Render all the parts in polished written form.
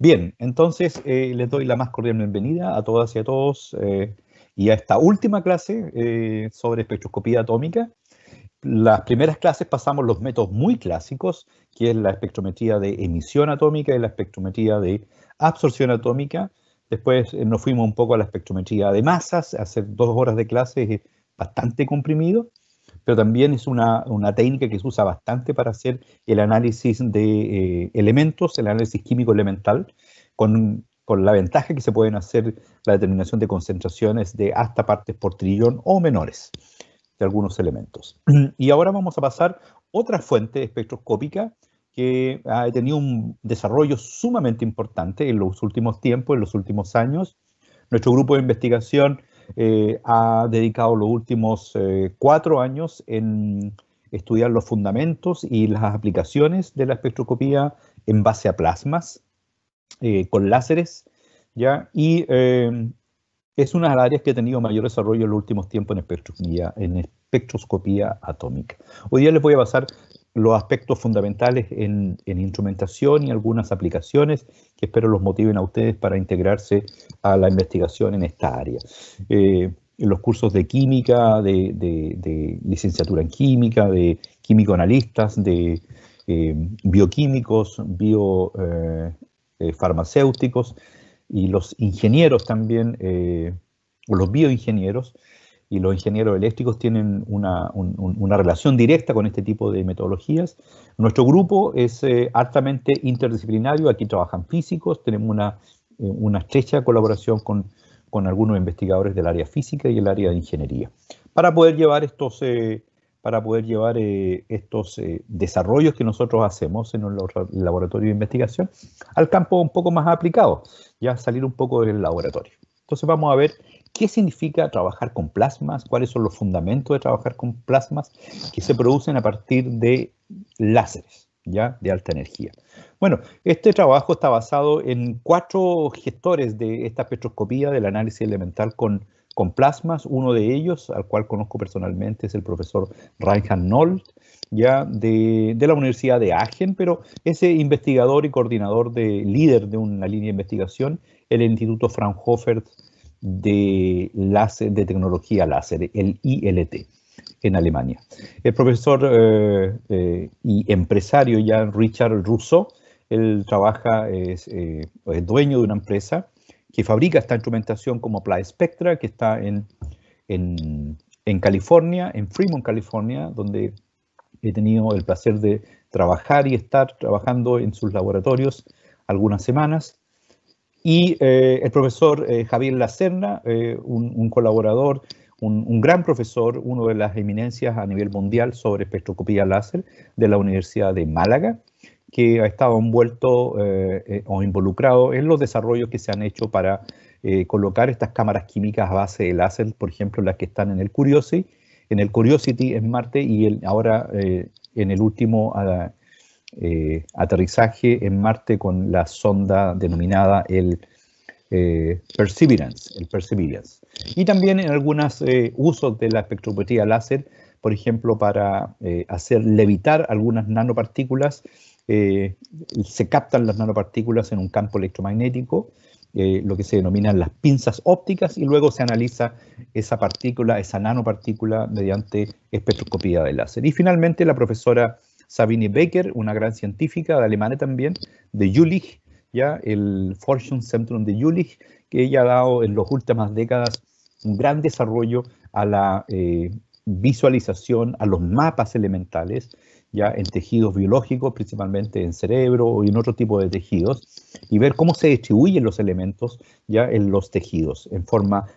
Bien, entonces les doy la más cordial bienvenida a todas y a todos y a esta última clase sobre espectroscopía atómica. Las primeras clases pasamos los métodos muy clásicos, que es la espectrometría de emisión atómica y la espectrometría de absorción atómica. Después nos fuimos un poco a la espectrometría de masas, hacer 2 horas de clase es bastante comprimido, pero también es una técnica que se usa bastante para hacer el análisis de elementos, el análisis químico elemental, con la ventaja que se pueden hacer la determinación de concentraciones de hasta partes por trillón o menores de algunos elementos. Y ahora vamos a pasar otra fuente espectroscópica que ha tenido un desarrollo sumamente importante en los últimos tiempos, en los últimos años. Nuestro grupo de investigación ha dedicado los últimos 4 años en estudiar los fundamentos y las aplicaciones de la espectroscopía en base a plasmas con láseres, ¿ya? Y es una de las áreas que ha tenido mayor desarrollo en los últimos tiempos en espectroscopía atómica. Hoy día les voy a pasar los aspectos fundamentales en instrumentación y algunas aplicaciones que espero los motiven a ustedes para integrarse a la investigación en esta área. En los cursos de química, de licenciatura en química, de químico-analistas, de bioquímicos, farmacéuticos y los ingenieros también, o los bioingenieros, y los ingenieros eléctricos tienen una relación directa con este tipo de metodologías. Nuestro grupo es altamente interdisciplinario, aquí trabajan físicos, tenemos una estrecha colaboración con algunos investigadores del área física y el área de ingeniería, para poder llevar estos desarrollos que nosotros hacemos en los laboratorios de investigación al campo un poco más aplicado, ya salir un poco del laboratorio. Entonces vamos a ver qué significa trabajar con plasmas, cuáles son los fundamentos de trabajar con plasmas que se producen a partir de láseres, ¿ya? De alta energía. Bueno, este trabajo está basado en 4 gestores de esta espectroscopía del análisis elemental con plasmas. Uno de ellos, al cual conozco personalmente, es el profesor Reinhard Nold, ya de la Universidad de Aachen, pero ese investigador y coordinador líder de una línea de investigación, el Instituto Fraunhofer de tecnología láser, el ILT, en Alemania. El profesor y empresario ya Richard Rousseau, él es dueño de una empresa que fabrica esta instrumentación como Applied Spectra, que está en California, en Fremont, California, donde he tenido el placer de trabajar y estar trabajando en sus laboratorios algunas semanas. Y el profesor Javier Lacerna, un colaborador, un gran profesor, uno de las eminencias a nivel mundial sobre espectroscopía láser de la Universidad de Málaga, que ha estado envuelto o involucrado en los desarrollos que se han hecho para colocar estas cámaras químicas a base de láser, por ejemplo, las que están en el Curiosity en Marte y ahora en el último aterrizaje en Marte con la sonda denominada el Perseverance. Y también en algunos usos de la espectrometría láser, por ejemplo, para hacer levitar algunas nanopartículas. Se captan las nanopartículas en un campo electromagnético, lo que se denominan las pinzas ópticas, y luego se analiza esa nanopartícula mediante espectroscopía de láser. Y finalmente la profesora Sabine Becker, una gran científica de Alemania también, de Jülich, ya el Forschungszentrum de Jülich, que ella ha dado en las últimas décadas un gran desarrollo a la visualización, a los mapas elementales, ya en tejidos biológicos, principalmente en cerebro y en otro tipo de tejidos, y ver cómo se distribuyen los elementos ya en los tejidos,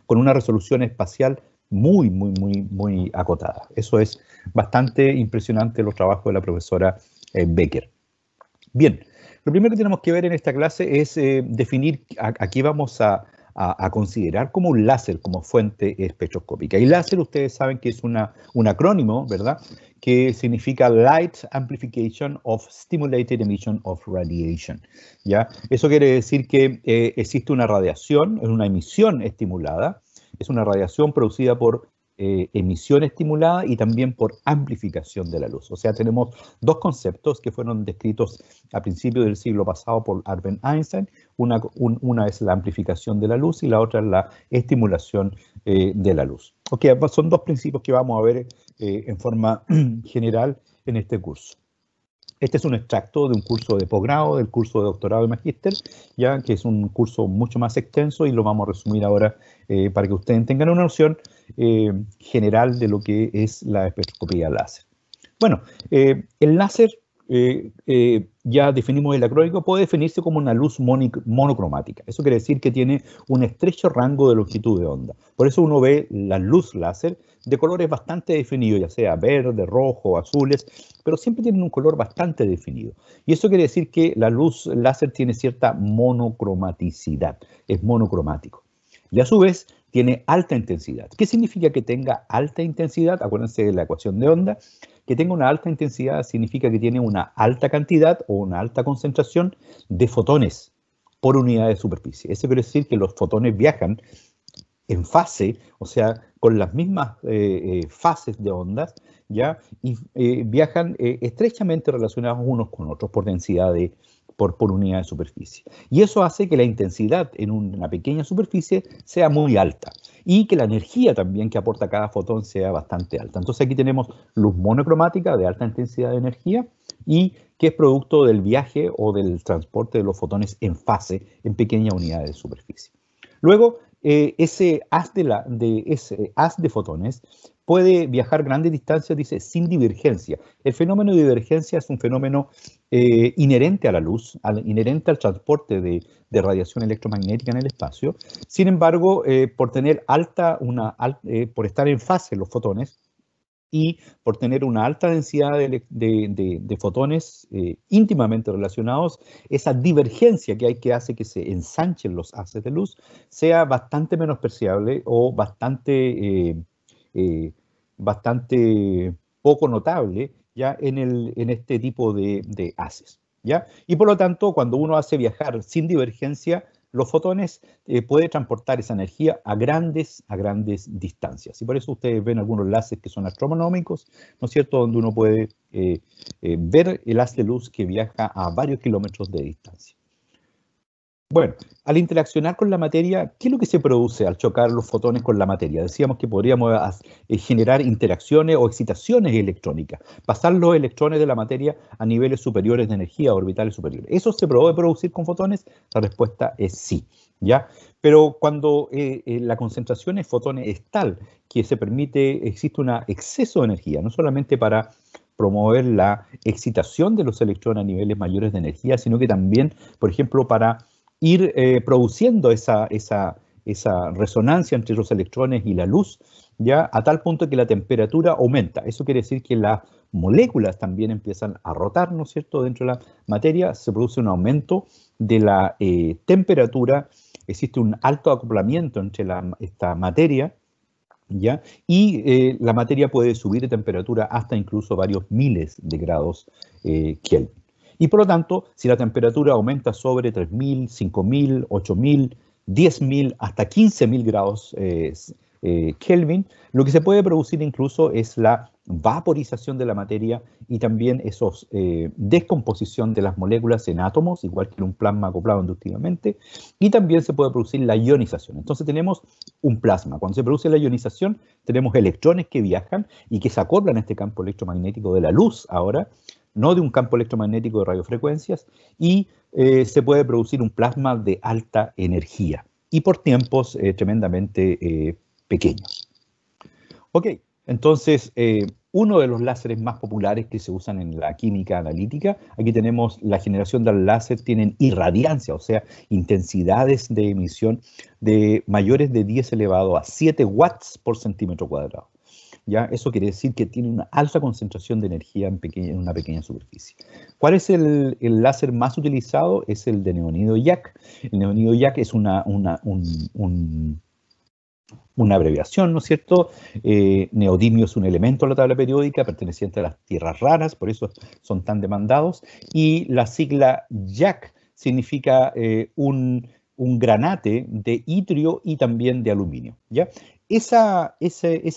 con una resolución espacial muy acotada. Eso es bastante impresionante los trabajos de la profesora Becker. Bien, lo primero que tenemos que ver en esta clase es definir a qué vamos a considerar como un láser como fuente espectroscópica. Y láser, ustedes saben que es un acrónimo, ¿verdad?, que significa Light Amplification of Stimulated Emission of Radiation, ¿ya? Eso quiere decir que existe una radiación, es una emisión estimulada, es una radiación producida por emisión estimulada y también por amplificación de la luz. O sea, tenemos dos conceptos que fueron descritos a principios del siglo pasado por Albert Einstein. Una es la amplificación de la luz y la otra es la estimulación de la luz. Ok, son dos principios que vamos a ver en forma general en este curso. Este es un extracto de un curso de posgrado, del curso de doctorado y magíster, ya que es un curso mucho más extenso y lo vamos a resumir ahora para que ustedes tengan una noción general de lo que es la espectroscopía láser. Bueno, el láser, ya definimos el acrónimo, puede definirse como una luz monocromática. Eso quiere decir que tiene un estrecho rango de longitud de onda. Por eso uno ve la luz láser de colores bastante definidos, ya sea verde, rojo, azules, pero siempre tienen un color bastante definido. Y eso quiere decir que la luz láser tiene cierta monocromaticidad, es monocromático. Y a su vez tiene alta intensidad. ¿Qué significa que tenga alta intensidad? Acuérdense de la ecuación de onda. Que tenga una alta intensidad significa que tiene una alta cantidad o una alta concentración de fotones por unidad de superficie. Eso quiere decir que los fotones viajan en fase, o sea, con las mismas fases de ondas, ¿ya? Y viajan estrechamente relacionados unos con otros por densidad por unidad de superficie. Y eso hace que la intensidad en una pequeña superficie sea muy alta y que la energía también que aporta cada fotón sea bastante alta. Entonces aquí tenemos luz monocromática de alta intensidad de energía y que es producto del viaje o del transporte de los fotones en fase en pequeñas unidades de superficie. Luego, ese haz de fotones puede viajar grandes distancias, dice, sin divergencia. El fenómeno de divergencia es un fenómeno inherente a la luz, inherente al transporte de radiación electromagnética en el espacio. Sin embargo, por estar en fase los fotones y por tener una alta densidad de fotones íntimamente relacionados, esa divergencia que hace que se ensanchen los haces de luz sea bastante menospreciable o bastante poco notable ya en este tipo de haces, ¿ya? Y por lo tanto, cuando uno hace viajar sin divergencia, los fotones puede transportar esa energía a grandes distancias. Y por eso ustedes ven algunos láseres que son astronómicos, ¿no es cierto?, donde uno puede ver el haz de luz que viaja a varios kilómetros de distancia. Bueno, al interaccionar con la materia, ¿qué es lo que se produce al chocar los fotones con la materia? Decíamos que podríamos generar interacciones o excitaciones electrónicas, pasar los electrones de la materia a niveles superiores de energía, orbitales superiores. ¿Eso se puede producir con fotones? La respuesta es sí, ¿ya? Pero cuando la concentración de fotones es tal que existe un exceso de energía, no solamente para promover la excitación de los electrones a niveles mayores de energía, sino que también, por ejemplo, para ir produciendo esa resonancia entre los electrones y la luz, ya a tal punto que la temperatura aumenta. Eso quiere decir que las moléculas también empiezan a rotar, ¿no es cierto?, dentro de la materia, se produce un aumento de la temperatura, existe un alto acoplamiento entre esta materia, ¿ya? Y la materia puede subir de temperatura hasta incluso varios miles de grados Kelvin. Y por lo tanto, si la temperatura aumenta sobre 3.000, 5.000, 8.000, 10.000, hasta 15.000 grados Kelvin, lo que se puede producir incluso es la vaporización de la materia y también descomposición de las moléculas en átomos, igual que en un plasma acoplado inductivamente, y también se puede producir la ionización. Entonces tenemos un plasma. Cuando se produce la ionización, tenemos electrones que viajan y que se acoplan a este campo electromagnético de la luz ahora, no de un campo electromagnético de radiofrecuencias, y se puede producir un plasma de alta energía y por tiempos tremendamente pequeños. Ok, entonces uno de los láseres más populares que se usan en la química analítica. Aquí tenemos la generación del láser, tienen irradiancia, o sea, intensidades de emisión de mayores de 10 elevado a 7 watts por centímetro cuadrado. ¿Ya? Eso quiere decir que tiene una alta concentración de energía en una pequeña superficie. ¿Cuál es el láser más utilizado? Es el de neonídeo YAG. El neonídeo YAG es una abreviación, ¿no es cierto? Neodimio es un elemento de la tabla periódica perteneciente a las tierras raras, por eso son tan demandados. Y la sigla YAG significa un granate de itrio y también de aluminio, ¿ya? Esa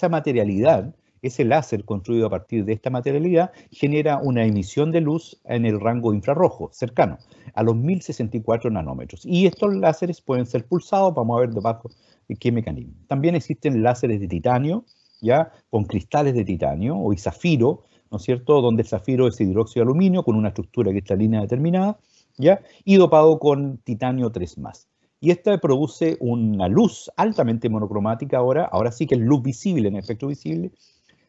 materialidad, ese láser construido a partir de esta materialidad, genera una emisión de luz en el rango infrarrojo cercano, a los 1064 nanómetros. Y estos láseres pueden ser pulsados, vamos a ver debajo qué mecanismo. También existen láseres de titanio, ¿ya? Con cristales de titanio o zafiro, ¿no es cierto? Donde el zafiro es hidróxido de aluminio con una estructura cristalina determinada, ¿ya? Y dopado con titanio 3+. Y esta produce una luz altamente monocromática ahora sí que es luz visible en espectro visible,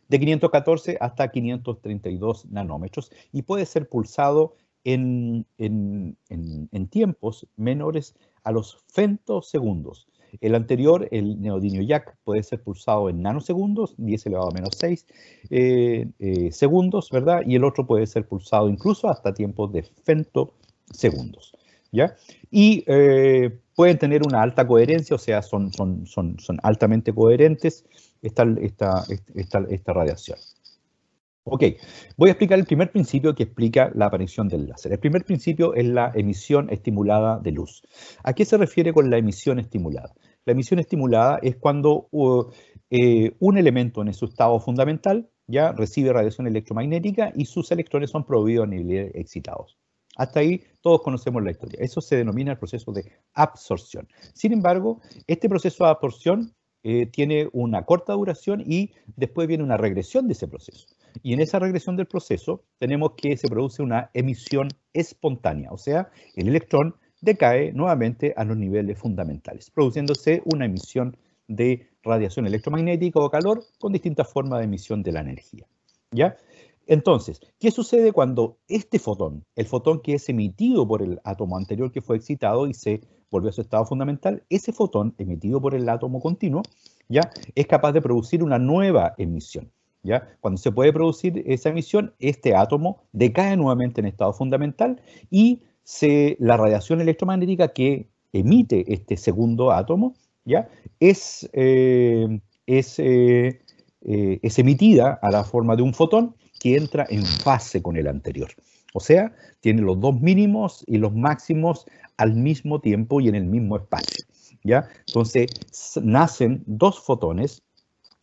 de 514 hasta 532 nanómetros y puede ser pulsado en tiempos menores a los femtosegundos. El anterior, el neodimio YAG, puede ser pulsado en nanosegundos, 10 elevado a menos 6 segundos, ¿verdad? Y el otro puede ser pulsado incluso hasta tiempos de femtosegundos, ¿ya? Y pueden tener una alta coherencia, o sea, son altamente coherentes esta radiación. Ok, voy a explicar el primer principio que explica la aparición del láser. El primer principio es la emisión estimulada de luz. ¿A qué se refiere con la emisión estimulada? La emisión estimulada es cuando un elemento en su estado fundamental ya recibe radiación electromagnética y sus electrones son prohibidos a niveles excitados. Hasta ahí todos conocemos la historia. Eso se denomina el proceso de absorción. Sin embargo, este proceso de absorción tiene una corta duración y después viene una regresión de ese proceso. Y en esa regresión del proceso tenemos que se produce una emisión espontánea, o sea, el electrón decae nuevamente a los niveles fundamentales, produciéndose una emisión de radiación electromagnética o calor con distintas formas de emisión de la energía, ¿ya? Entonces, ¿qué sucede cuando este fotón, el fotón que es emitido por el átomo anterior que fue excitado y se volvió a su estado fundamental, ese fotón emitido por el átomo continuo, ya es capaz de producir una nueva emisión? ¿Ya? Cuando se puede producir esa emisión, este átomo decae nuevamente en estado fundamental y la radiación electromagnética que emite este segundo átomo, ¿ya? Es emitida a la forma de un fotón que entra en fase con el anterior. O sea, tiene los dos mínimos y los máximos al mismo tiempo y en el mismo espacio, ¿ya? Entonces, nacen dos fotones,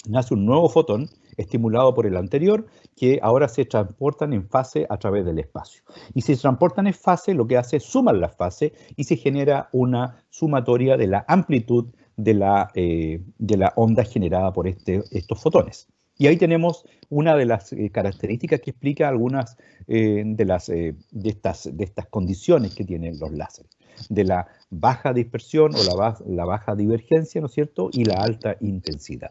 nace un nuevo fotón estimulado por el anterior, que ahora se transportan en fase a través del espacio. Y si se transportan en fase, lo que hace es sumar las fases y se genera una sumatoria de la amplitud de la onda generada por estos fotones. Y ahí tenemos una de las características que explica algunas de estas condiciones que tienen los láseres, de la baja dispersión o la baja divergencia, ¿no es cierto?, y la alta intensidad.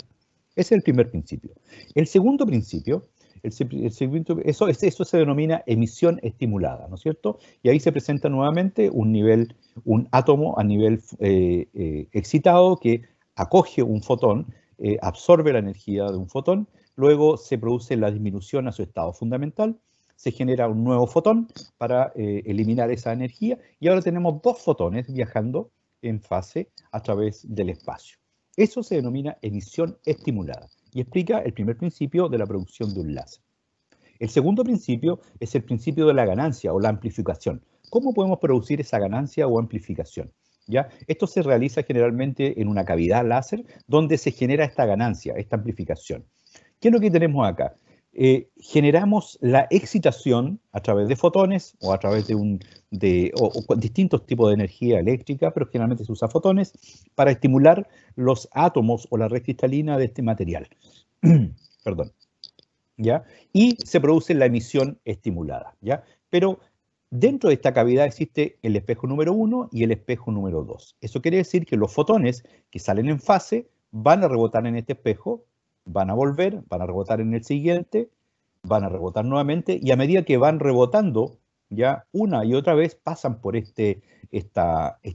Ese es el primer principio. El segundo principio, eso se denomina emisión estimulada, ¿no es cierto? Y ahí se presenta nuevamente un átomo a nivel excitado que acoge un fotón, absorbe la energía de un fotón, luego se produce la disminución a su estado fundamental, se genera un nuevo fotón para eliminar esa energía y ahora tenemos dos fotones viajando en fase a través del espacio. Eso se denomina emisión estimulada y explica el primer principio de la producción de un láser. El segundo principio es el principio de la ganancia o la amplificación. ¿Cómo podemos producir esa ganancia o amplificación? ¿Ya? Esto se realiza generalmente en una cavidad láser donde se genera esta ganancia, esta amplificación. ¿Qué es lo que tenemos acá? Generamos la excitación a través de fotones o a través de distintos tipos de energía eléctrica, pero generalmente se usa fotones para estimular los átomos o la red cristalina de este material. Perdón. ¿Ya? Y se produce la emisión estimulada, ¿ya? Pero dentro de esta cavidad existe el espejo número 1 y el espejo número 2. Eso quiere decir que los fotones que salen en fase van a rebotar en este espejo, van a volver, van a rebotar en el siguiente, van a rebotar nuevamente y a medida que van rebotando, ya una y otra vez pasan por este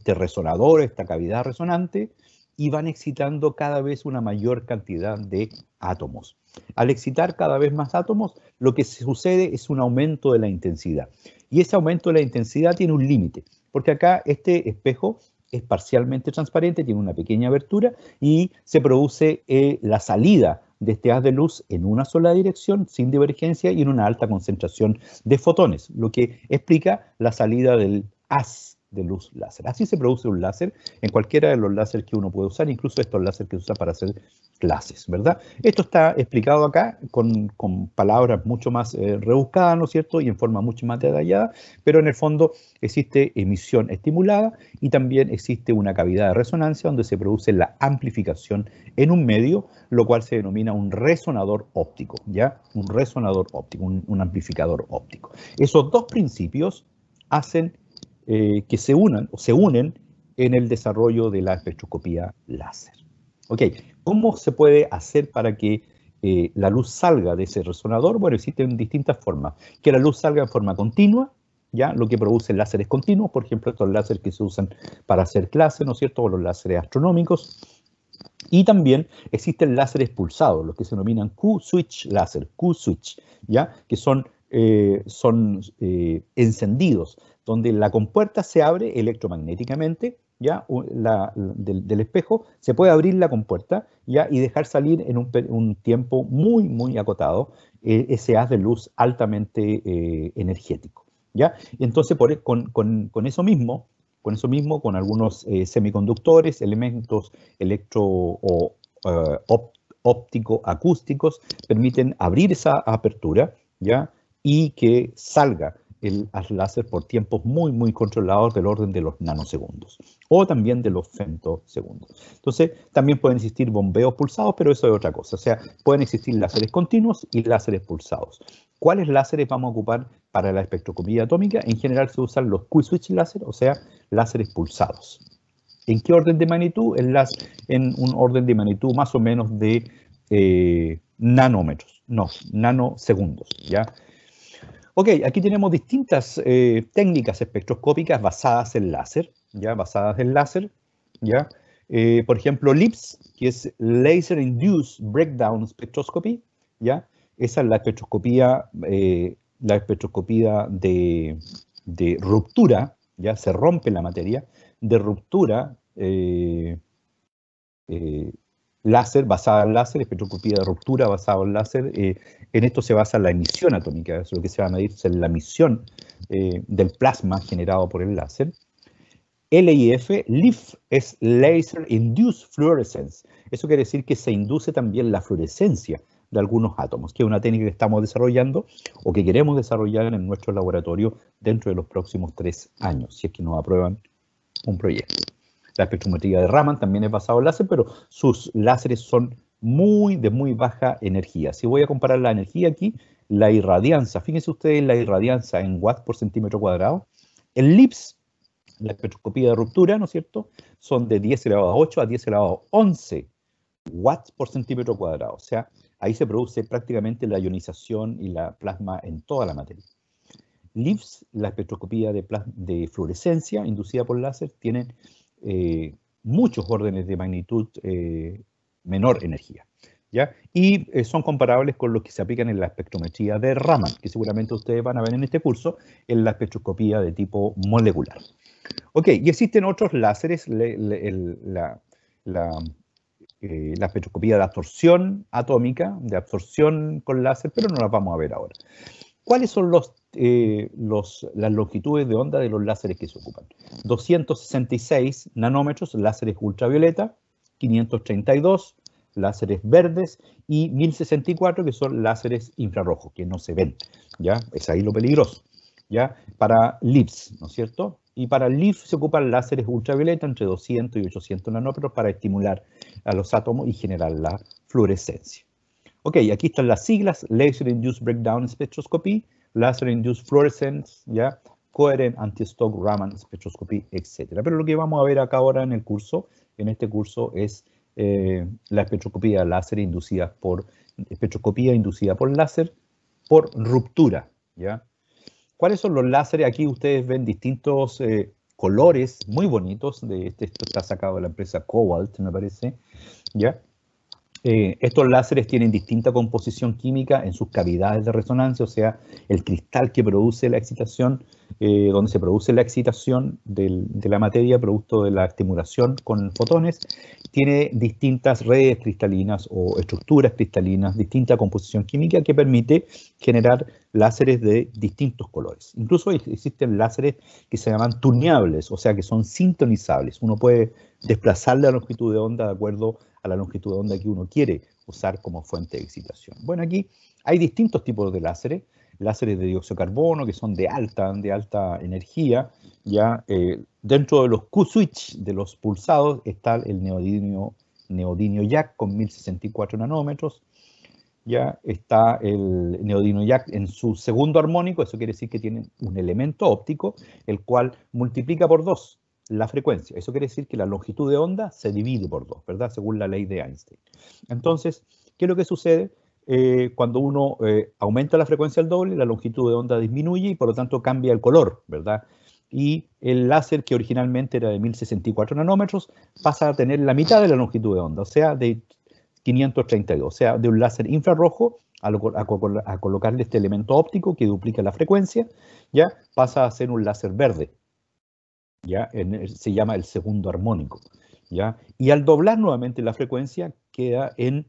resonador, esta cavidad resonante, y van excitando cada vez una mayor cantidad de átomos. Al excitar cada vez más átomos, lo que sucede es un aumento de la intensidad. Y ese aumento de la intensidad tiene un límite, porque acá este espejo es parcialmente transparente, tiene una pequeña abertura y se produce la salida de este haz de luz en una sola dirección, sin divergencia y en una alta concentración de fotones, lo que explica la salida del haz de luz láser. Así se produce un láser en cualquiera de los láseres que uno puede usar, incluso estos láseres que se usan para hacer clases, ¿verdad? Esto está explicado acá con palabras mucho más rebuscadas, ¿no es cierto? Y en forma mucho más detallada, pero en el fondo existe emisión estimulada y también existe una cavidad de resonancia donde se produce la amplificación en un medio, lo cual se denomina un resonador óptico, ¿ya? Un resonador óptico, un amplificador óptico. Esos dos principios hacen que se unen en el desarrollo de la espectroscopía láser. Ok, ¿cómo se puede hacer para que la luz salga de ese resonador? Bueno, existen distintas formas. Que la luz salga en forma continua, ¿ya? Lo que produce láseres continuos, por ejemplo, estos láseres que se usan para hacer clases, ¿no es cierto? O los láseres astronómicos. Y también existen láseres pulsados, los que se denominan Q-switch láser, Q-switch, ¿ya? Que son encendidos, donde la compuerta se abre electromagnéticamente, ¿ya? Del espejo, se puede abrir la compuerta, ¿ya? Y dejar salir en un tiempo muy, muy acotado ese haz de luz altamente energético, ¿ya? Y entonces, con eso mismo, con algunos semiconductores, elementos óptico-acústicos, permiten abrir esa apertura, ¿ya? Y que salga el haz láser por tiempos muy, muy controlados del orden de los nanosegundos o también de los femtosegundos. Entonces, también pueden existir bombeos pulsados, pero eso es otra cosa. O sea, pueden existir láseres continuos y láseres pulsados. ¿Cuáles láseres vamos a ocupar para la espectroscopía atómica? En general se usan los Q-switch láser, o sea, láseres pulsados. ¿En qué orden de magnitud? En un orden de magnitud más o menos de nanosegundos, ¿ya? Ok, aquí tenemos distintas técnicas espectroscópicas basadas en láser, ¿ya? ¿ya? Por ejemplo, LIBS, que es Laser Induced Breakdown Spectroscopy, ¿ya? Esa es la espectroscopía de ruptura, ¿ya? Se rompe la materia, de ruptura láser, basada en láser, espectroscopía de ruptura basada en láser. En esto se basa la emisión atómica, eso es lo que se va a medir, es la emisión del plasma generado por el láser. LIF, LIF es Laser Induced Fluorescence. Eso quiere decir que se induce también la fluorescencia de algunos átomos, que es una técnica que estamos desarrollando o que queremos desarrollar en nuestro laboratorio dentro de los próximos 3 años, si es que nos aprueban un proyecto. La espectrometría de Raman también es basada en láser, pero sus láseres son de muy baja energía. Si voy a comparar la energía aquí, la irradianza, fíjense ustedes la irradianza en watts por centímetro cuadrado. El LIBS, la espectroscopía de ruptura, ¿no es cierto? Son de 10 elevado a 8 a 10 elevado a 11 watts por centímetro cuadrado. O sea, ahí se produce prácticamente la ionización y la plasma en toda la materia. LIBS, la espectroscopía de fluorescencia inducida por láser, tienen muchos órdenes de magnitud menor energía, ¿ya? Y son comparables con los que se aplican en la espectrometría de Raman, que seguramente ustedes van a ver en este curso, en la espectroscopía de tipo molecular. Ok, y existen otros láseres, la espectroscopía de absorción atómica, de absorción con láser, pero no las vamos a ver ahora. ¿Cuáles son las longitudes de onda de los láseres que se ocupan? 266 nanómetros, láseres ultravioleta, 532 láseres verdes y 1064 que son láseres infrarrojos, que no se ven, ¿ya? Es ahí lo peligroso, ¿ya? Para LIBS, ¿no es cierto? Y para LIF se ocupan láseres ultravioleta entre 200 y 800 nanómetros para estimular a los átomos y generar la fluorescencia. Ok, aquí están las siglas, Laser Induced Breakdown Spectroscopy, Laser Induced Fluorescence, ¿ya? Coherent Anti-Stock Raman Spectroscopy, etc. Pero lo que vamos a ver acá ahora en este curso, es la espectroscopía láser inducida por láser, por ruptura, ¿ya? ¿Cuáles son los láseres? Aquí ustedes ven distintos colores muy bonitos. Esto está sacado de la empresa Cobalt, me parece, ¿ya? Estos láseres tienen distinta composición química en sus cavidades de resonancia, o sea, el cristal que produce la excitación, donde se produce la excitación de la materia producto de la estimulación con fotones, tiene distintas redes cristalinas o estructuras cristalinas, distinta composición química que permite generar láseres de distintos colores. Incluso existen láseres que se llaman tuneables, o sea, que son sintonizables. Uno puede desplazar la longitud de onda de acuerdo a la longitud de onda que uno quiere usar como fuente de excitación. Bueno, aquí hay distintos tipos de láseres de dióxido de carbono que son de alta energía, ya dentro de los Q-switch de los pulsados está el neodimio YAG con 1064 nanómetros, ya está el neodimio YAG en su segundo armónico, eso quiere decir que tiene un elemento óptico, el cual multiplica por 2 la frecuencia. Eso quiere decir que la longitud de onda se divide por 2, ¿verdad? Según la ley de Einstein. Entonces, ¿qué es lo que sucede? Cuando uno aumenta la frecuencia al doble, la longitud de onda disminuye y por lo tanto cambia el color, ¿verdad? Y el láser que originalmente era de 1064 nanómetros pasa a tener la mitad de la longitud de onda, o sea, de 532, o sea, de un láser infrarrojo a colocarle este elemento óptico que duplica la frecuencia, ya pasa a ser un láser verde, ya se llama el segundo armónico, ya, y al doblar nuevamente la frecuencia queda en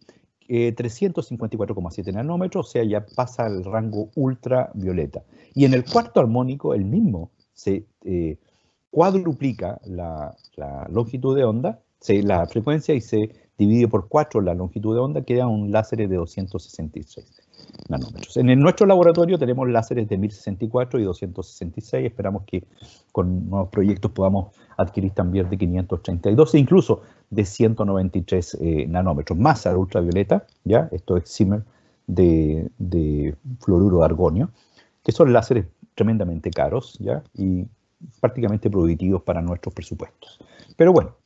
354,7 nanómetros, o sea, ya pasa al rango ultravioleta. Y en el cuarto armónico, el mismo, se cuadruplica la longitud de onda, la frecuencia, y se divide por 4 la longitud de onda, queda un láser de 266 nanómetros. En nuestro laboratorio tenemos láseres de 1064 y 266, esperamos que con nuevos proyectos podamos adquirir también de 532 e incluso de 193 nanómetros, más al ultravioleta, ¿ya? Esto es Simmer de fluoruro de argonio, que son láseres tremendamente caros, ¿ya? Y prácticamente prohibitivos para nuestros presupuestos. Pero bueno,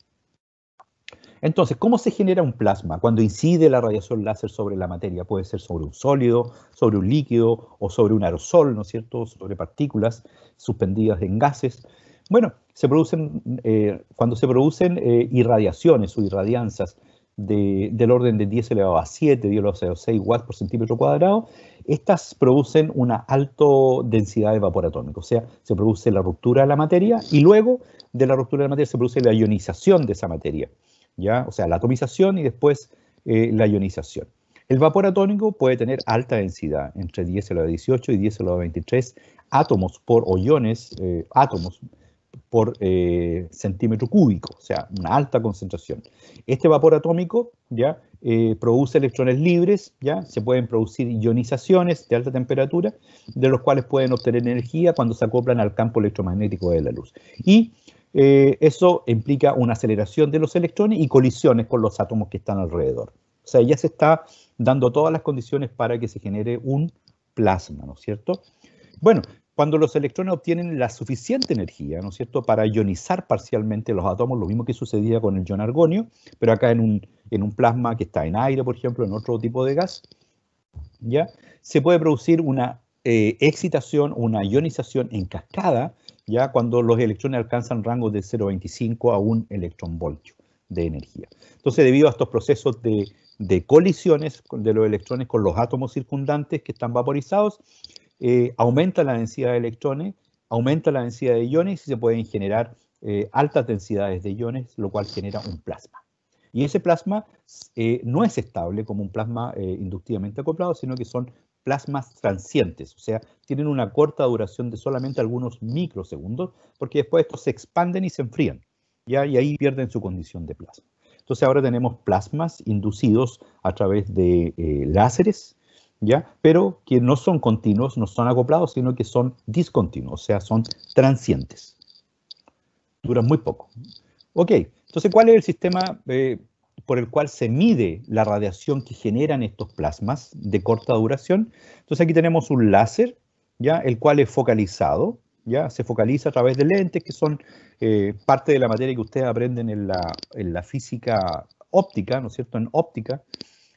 entonces, ¿cómo se genera un plasma? Cuando incide la radiación láser sobre la materia, puede ser sobre un sólido, sobre un líquido o sobre un aerosol, ¿no es cierto?, sobre partículas suspendidas en gases. Bueno, cuando se producen irradiaciones o irradianzas del orden de 10 elevado a 7, 10 elevado a 6 watts por centímetro cuadrado, estas producen una alta densidad de vapor atómico, o sea, se produce la ruptura de la materia y luego de la ruptura de la materia se produce la ionización de esa materia, ¿ya? O sea, la atomización y después la ionización. El vapor atómico puede tener alta densidad, entre 10 elevado a 18 y 10 elevado a 23 átomos por o iones, átomos por centímetro cúbico, o sea, una alta concentración. Este vapor atómico ya produce electrones libres, ya se pueden producir ionizaciones de alta temperatura, de los cuales pueden obtener energía cuando se acoplan al campo electromagnético de la luz. Y eso implica una aceleración de los electrones y colisiones con los átomos que están alrededor. O sea, ya se está dando todas las condiciones para que se genere un plasma, ¿no es cierto? Bueno, cuando los electrones obtienen la suficiente energía, ¿no es cierto?, para ionizar parcialmente los átomos, lo mismo que sucedía con el ion argonio, pero acá en un plasma que está en aire, por ejemplo, en otro tipo de gas, ¿ya? Se puede producir una excitación, una ionización en cascada, ya cuando los electrones alcanzan rangos de 0,25 a 1 electronvoltio de energía. Entonces, debido a estos procesos de colisiones de los electrones con los átomos circundantes que están vaporizados, aumenta la densidad de electrones, aumenta la densidad de iones y se pueden generar altas densidades de iones, lo cual genera un plasma. Y ese plasma no es estable como un plasma inductivamente acoplado, sino que son plasmas transientes, o sea, tienen una corta duración de solamente algunos microsegundos, porque después estos se expanden y se enfrían, ¿ya? Y ahí pierden su condición de plasma. Entonces ahora tenemos plasmas inducidos a través de láseres, ¿ya? Pero que no son continuos, no son acoplados, sino que son discontinuos, o sea, son transientes. Duran muy poco. Ok, entonces, ¿cuál es el sistema por el cual se mide la radiación que generan estos plasmas de corta duración? Entonces aquí tenemos un láser, ¿ya? El cual es focalizado, ¿ya? Se focaliza a través de lentes que son parte de la materia que ustedes aprenden en la física óptica, ¿no es cierto?, en óptica,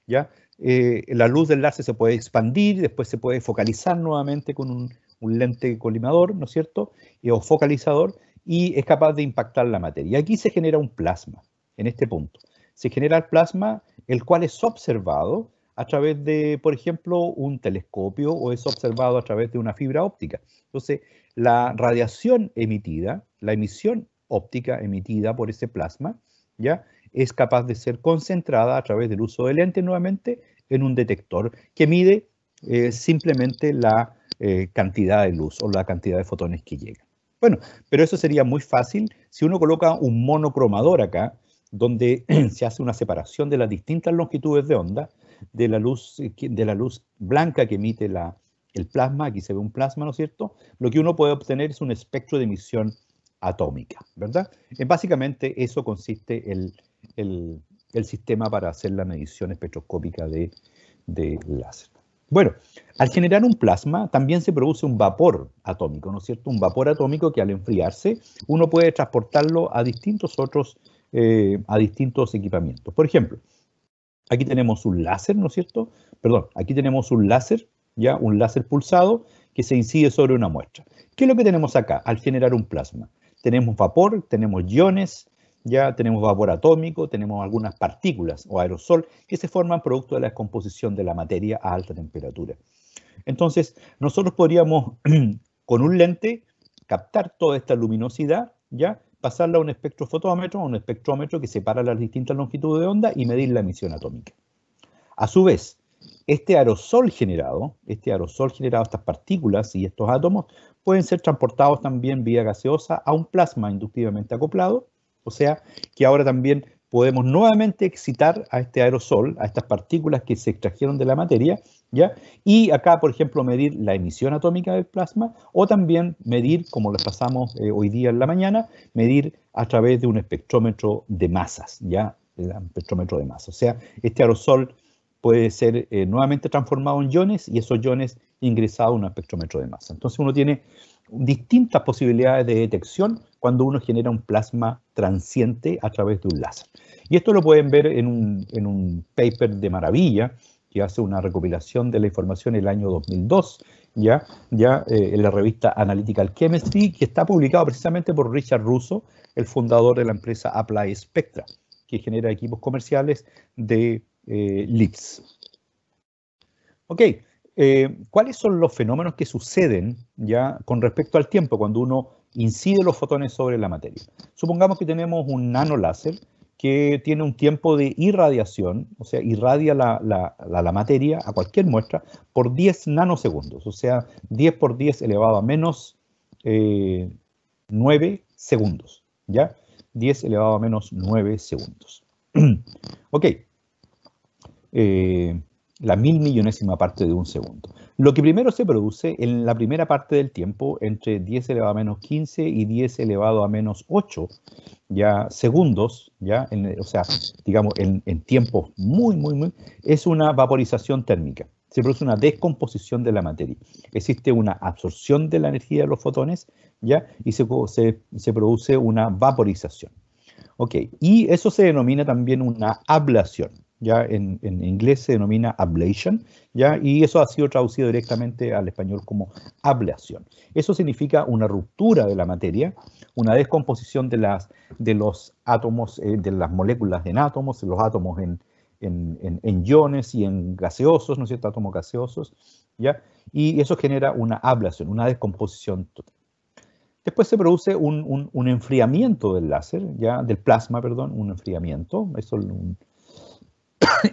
¿ya? la luz del láser se puede expandir, después se puede focalizar nuevamente con un lente colimador, ¿no es cierto? O focalizador, y es capaz de impactar la materia. Y aquí se genera un plasma, en este punto. Se genera el plasma, el cual es observado a través de, por ejemplo, un telescopio o es observado a través de una fibra óptica. Entonces, la radiación emitida, la emisión óptica emitida por ese plasma, ¿ya? Es capaz de ser concentrada a través del uso de lentes nuevamente en un detector que mide simplemente la cantidad de luz o la cantidad de fotones que llegan. Bueno, pero eso sería muy fácil si uno coloca un monocromador acá, donde se hace una separación de las distintas longitudes de onda, de la luz blanca que emite el plasma, aquí se ve un plasma, ¿no es cierto? Lo que uno puede obtener es un espectro de emisión atómica, ¿verdad? Básicamente eso consiste el sistema para hacer la medición espectroscópica de láser. Bueno, al generar un plasma también se produce un vapor atómico, ¿no es cierto? Un vapor atómico que al enfriarse uno puede transportarlo a distintos equipamientos. Por ejemplo, aquí tenemos un láser, ¿no es cierto? Perdón, aquí tenemos un láser, ya un láser pulsado que se incide sobre una muestra. ¿Qué es lo que tenemos acá al generar un plasma? Tenemos vapor, tenemos iones, ya tenemos vapor atómico, tenemos algunas partículas o aerosol que se forman producto de la descomposición de la materia a alta temperatura. Entonces, nosotros podríamos, con un lente, captar toda esta luminosidad, ya pasarla a un espectrofotómetro, a un espectrómetro que separa las distintas longitudes de onda y medir la emisión atómica. A su vez, este aerosol generado, estas partículas y estos átomos, pueden ser transportados también vía gaseosa a un plasma inductivamente acoplado, o sea que ahora también podemos nuevamente excitar a este aerosol, a estas partículas que se extrajeron de la materia, ¿ya? Y acá, por ejemplo, medir la emisión atómica del plasma o también medir, como les pasamos hoy día en la mañana, medir a través de un espectrómetro de masas, ¿ya? El espectrómetro de masas. O sea, este aerosol puede ser nuevamente transformado en iones y esos iones ingresados a un espectrómetro de masa. Entonces uno tiene distintas posibilidades de detección cuando uno genera un plasma transiente a través de un láser. Y esto lo pueden ver en un paper de maravilla que hace una recopilación de la información en el año 2002, en la revista Analytical Chemistry, que está publicado precisamente por Richard Russo, el fundador de la empresa Applied Spectra, que genera equipos comerciales de LIPS. Ok, ¿cuáles son los fenómenos que suceden ya con respecto al tiempo cuando uno incide los fotones sobre la materia? Supongamos que tenemos un nanoláser que tiene un tiempo de irradiación, o sea, irradia la materia a cualquier muestra por 10 nanosegundos, o sea, 10 por 10 elevado a menos 9 segundos, ¿ya? 10 elevado a menos 9 segundos. Ok, la 1000.000.000ª parte de un segundo. Lo que primero se produce en la primera parte del tiempo, entre 10 elevado a menos 15 y 10 elevado a menos 8 ya segundos, ya o sea, digamos, en tiempos muy, es una vaporización térmica. Se produce una descomposición de la materia. Existe una absorción de la energía de los fotones, ya, y se produce una vaporización. Ok, y eso se denomina también una ablación. Ya en inglés se denomina ablation, ya, y eso ha sido traducido directamente al español como ablación. Eso significa una ruptura de la materia, una descomposición de los átomos, de las moléculas en átomos, los átomos en iones y en gaseosos, ¿no es cierto?, átomos gaseosos, ya, y eso genera una ablación, una descomposición total. Después se produce un enfriamiento del láser, ya, del plasma, perdón, un enfriamiento,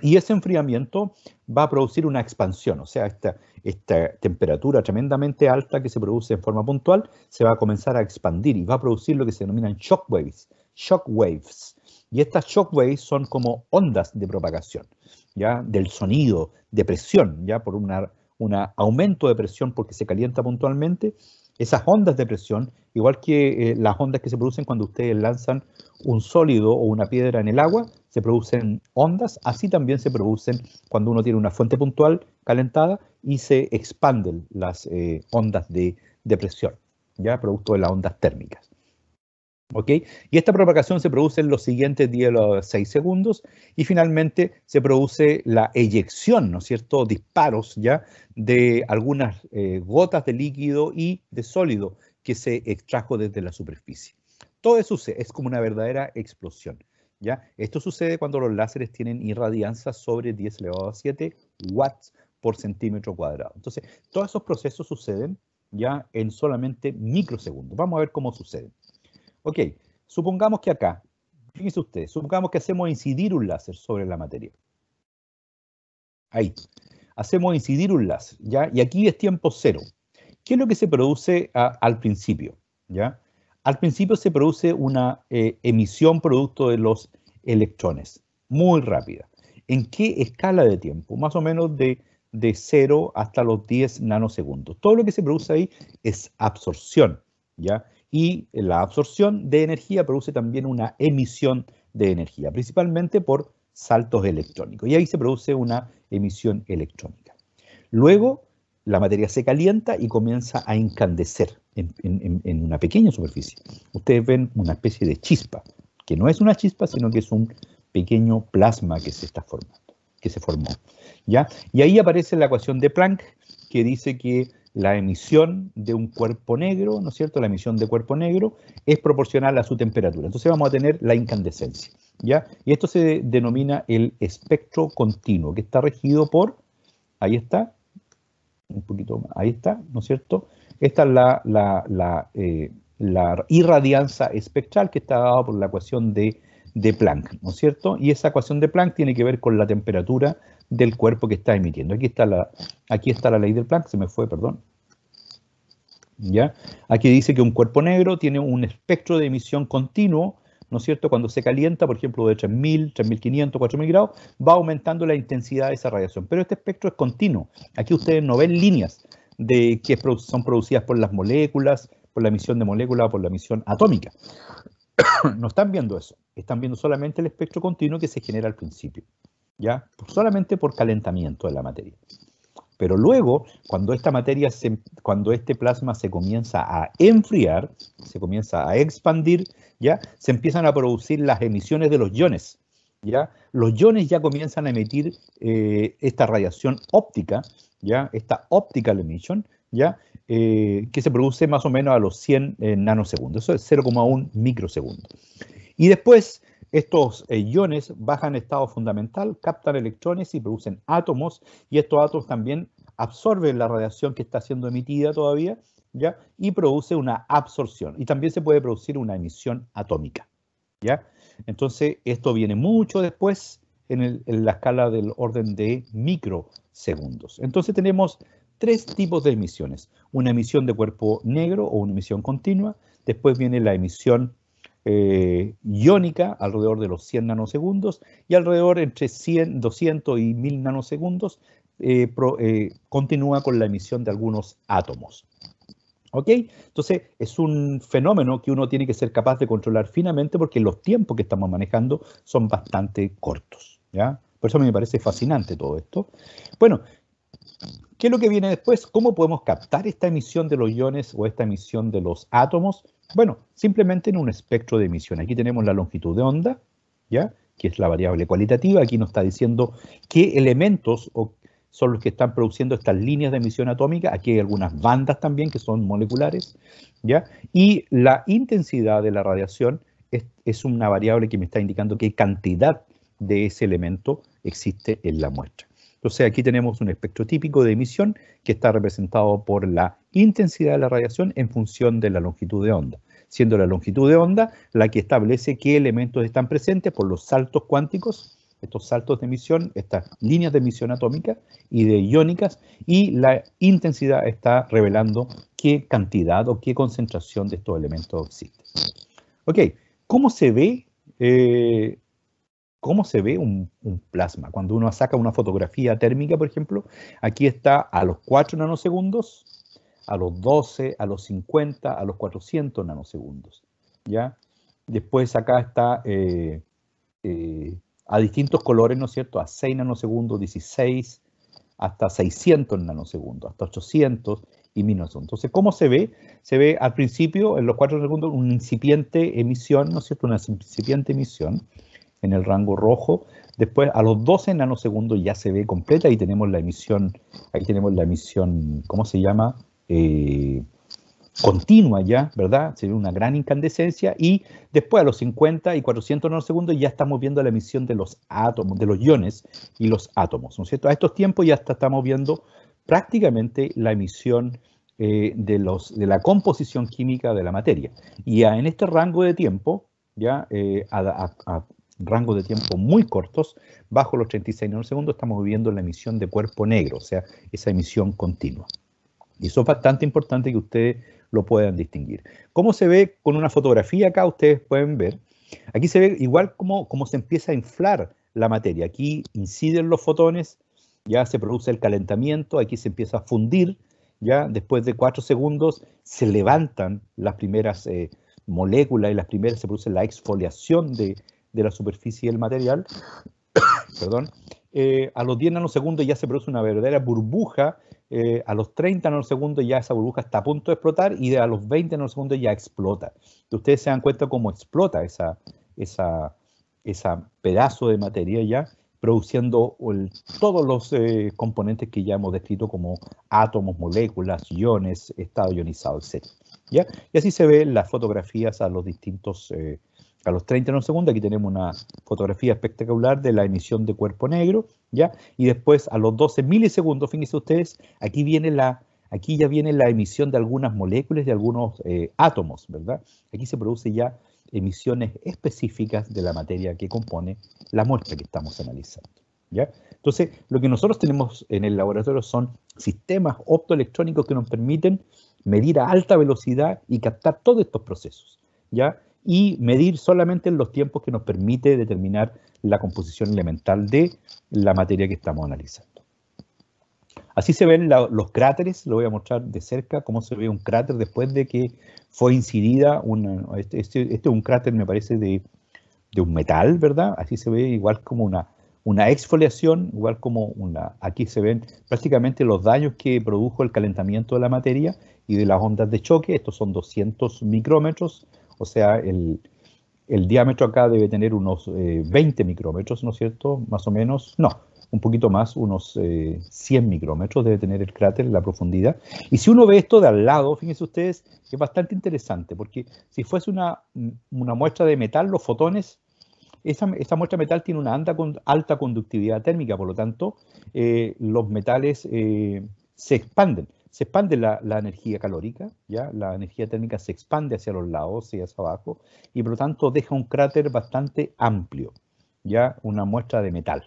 y ese enfriamiento va a producir una expansión, o sea, esta temperatura tremendamente alta que se produce en forma puntual se va a comenzar a expandir y va a producir lo que se denominan shockwaves. Y estas shockwaves son como ondas de propagación, ¿ya? Del sonido, de presión, ¿ya? Por un aumento de presión porque se calienta puntualmente. Esas ondas de presión, igual que las ondas que se producen cuando ustedes lanzan un sólido o una piedra en el agua, se producen ondas, así también se producen cuando uno tiene una fuente puntual calentada y se expanden las ondas de presión, ya producto de las ondas térmicas. ¿Ok? Y esta propagación se produce en los siguientes 10 a los 6 segundos y finalmente se produce la eyección, ¿no es cierto? Disparos ya de algunas gotas de líquido y de sólido que se extrajo desde la superficie. Todo eso es como una verdadera explosión, ¿ya? Esto sucede cuando los láseres tienen irradianza sobre 10 elevado a 7 watts por centímetro cuadrado. Entonces, todos esos procesos suceden ya en solamente microsegundos. Vamos a ver cómo suceden. Ok, supongamos que acá, fíjense ustedes, supongamos que hacemos incidir un láser sobre la materia. Ahí, hacemos incidir un láser, ¿ya? Y aquí es tiempo cero. ¿Qué es lo que se produce al principio? ¿Ya? Al principio se produce una emisión producto de los electrones, muy rápida. ¿En qué escala de tiempo? Más o menos de 0 hasta los 10 nanosegundos. Todo lo que se produce ahí es absorción, ¿ya? Y la absorción de energía produce también una emisión de energía, principalmente por saltos electrónicos. Y ahí se produce una emisión electrónica. Luego, la materia se calienta y comienza a incandescer en una pequeña superficie. Ustedes ven una especie de chispa, que no es una chispa, sino que es un pequeño plasma que se está formando, que se formó, ¿ya? Y ahí aparece la ecuación de Planck, que dice que la emisión de un cuerpo negro, ¿no es cierto? La emisión de cuerpo negro es proporcional a su temperatura. Entonces vamos a tener la incandescencia, ¿ya? Y esto se denomina el espectro continuo, que está regido por, ahí está, un poquito más, ahí está, ¿no es cierto? Esta es la irradianza espectral que está dada por la ecuación de Planck, ¿no es cierto? Y esa ecuación de Planck tiene que ver con la temperatura del cuerpo que está emitiendo. Aquí está la ley del Planck, se me fue, perdón. ¿Ya? Aquí dice que un cuerpo negro tiene un espectro de emisión continuo, ¿no es cierto? Cuando se calienta, por ejemplo, de 3.000, 3.500, 4.000 grados, va aumentando la intensidad de esa radiación. Pero este espectro es continuo. Aquí ustedes no ven líneas que son producidas por las moléculas, por la emisión de moléculas o por la emisión atómica. No están viendo eso. Están viendo solamente el espectro continuo que se genera al principio, ¿ya? Solamente por calentamiento de la materia. Pero luego, cuando cuando este plasma se comienza a enfriar, se comienza a expandir, ¿ya? Se empiezan a producir las emisiones de los iones, ¿ya? Los iones ya comienzan a emitir esta radiación óptica, ¿ya? Esta optical emission, ¿ya? Que se produce más o menos a los 100 nanosegundos. Eso es 0,1 microsegundo. Y después estos iones bajan a estado fundamental, captan electrones y producen átomos, y estos átomos también absorben la radiación que está siendo emitida todavía, ¿ya? Y produce una absorción. Y también se puede producir una emisión atómica, ¿ya? Entonces, esto viene mucho después en la escala del orden de microsegundos. Entonces tenemos tres tipos de emisiones. Una emisión de cuerpo negro o una emisión continua. Después viene la emisión iónica alrededor de los 100 nanosegundos y alrededor entre 100, 200 y 1000 nanosegundos continúa con la emisión de algunos átomos. ¿Ok? Entonces es un fenómeno que uno tiene que ser capaz de controlar finamente porque los tiempos que estamos manejando son bastante cortos, ¿ya? Por eso a mí me parece fascinante todo esto. Bueno, ¿qué es lo que viene después? ¿Cómo podemos captar esta emisión de los iones o esta emisión de los átomos? Bueno, simplemente en un espectro de emisión. Aquí tenemos la longitud de onda, ¿ya? Que es la variable cualitativa. Aquí nos está diciendo qué elementos son los que están produciendo estas líneas de emisión atómica. Aquí hay algunas bandas también que son moleculares, ¿ya? Y la intensidad de la radiación es una variable que me está indicando qué cantidad de ese elemento existe en la muestra. Entonces aquí tenemos un espectro típico de emisión que está representado por la intensidad de la radiación en función de la longitud de onda, siendo la longitud de onda la que establece qué elementos están presentes por los saltos cuánticos, estos saltos de emisión, estas líneas de emisión atómica y de iónicas, y la intensidad está revelando qué cantidad o qué concentración de estos elementos existe. Ok, ¿cómo se ve? ¿Cómo se ve un plasma? Cuando uno saca una fotografía térmica, por ejemplo, aquí está a los 4 nanosegundos, a los 12, a los 50, a los 400 nanosegundos, ¿ya? Después acá está a distintos colores, ¿no es cierto? A 6 nanosegundos, 16, hasta 600 nanosegundos, hasta 800 y 1000 nanosegundos. Entonces, ¿cómo se ve? Se ve al principio, en los 4 segundos, una incipiente emisión, ¿no es cierto? Una incipiente emisión en el rango rojo. Después, a los 12 nanosegundos ya se ve completa y tenemos la emisión, ahí tenemos la emisión, ¿cómo se llama? Continua ya, ¿verdad? Se ve una gran incandescencia y después a los 50 y 400 nanosegundos ya estamos viendo la emisión de los átomos, de los iones y los átomos, ¿no es cierto? A estos tiempos ya estamos viendo prácticamente la emisión de la composición química de la materia. Y en este rango de tiempo, ya a rangos de tiempo muy cortos, bajo los 36 nanosegundos, estamos viendo la emisión de cuerpo negro, o sea, esa emisión continua. Y eso es bastante importante que ustedes lo puedan distinguir. ¿Cómo se ve con una fotografía acá? Ustedes pueden ver. Aquí se ve igual como se empieza a inflar la materia. Aquí inciden los fotones, ya se produce el calentamiento, aquí se empieza a fundir, ya después de 4 segundos se levantan las primeras moléculas y se produce la exfoliación de la superficie del material. Perdón. A los 10 nanosegundos ya se produce una verdadera burbuja. A los 30 nanosegundos ya esa burbuja está a punto de explotar y a los 20 nanosegundos ya explota. Y ustedes se dan cuenta cómo explota esa pedazo de materia ya, produciendo todos los componentes que ya hemos descrito como átomos, moléculas, iones, estado ionizado, etc. ¿Ya? Y así se ven las fotografías a los distintos... a los 30 nanosegundos, aquí tenemos una fotografía espectacular de la emisión de cuerpo negro, ¿ya? Y después a los 12 milisegundos, fíjense ustedes, aquí ya viene la emisión de algunas moléculas, de algunos átomos, ¿verdad? Aquí se produce ya emisiones específicas de la materia que compone la muestra que estamos analizando, ¿ya? Entonces, lo que nosotros tenemos en el laboratorio son sistemas optoelectrónicos que nos permiten medir a alta velocidad y captar todos estos procesos, ¿ya? Y medir solamente los tiempos que nos permite determinar la composición elemental de la materia que estamos analizando. Así se ven los cráteres, lo voy a mostrar de cerca, cómo se ve un cráter después de que fue incidida este es un cráter, me parece, de un metal, ¿verdad? Así se ve igual como una exfoliación, igual como aquí se ven prácticamente los daños que produjo el calentamiento de la materia y de las ondas de choque. Estos son 200 micrómetros, o sea, el diámetro acá debe tener unos 20 micrómetros, ¿no es cierto? Más o menos, no, un poquito más, unos 100 micrómetros debe tener el cráter, la profundidad. Y si uno ve esto de al lado, fíjense ustedes, es bastante interesante, porque si fuese una muestra de metal, los fotones, esa muestra de metal tiene una alta conductividad térmica, por lo tanto, los metales se expanden. Se expande la energía calórica, ¿ya? La energía térmica se expande hacia los lados y hacia abajo, y por lo tanto deja un cráter bastante amplio, ¿ya? Una muestra de metal,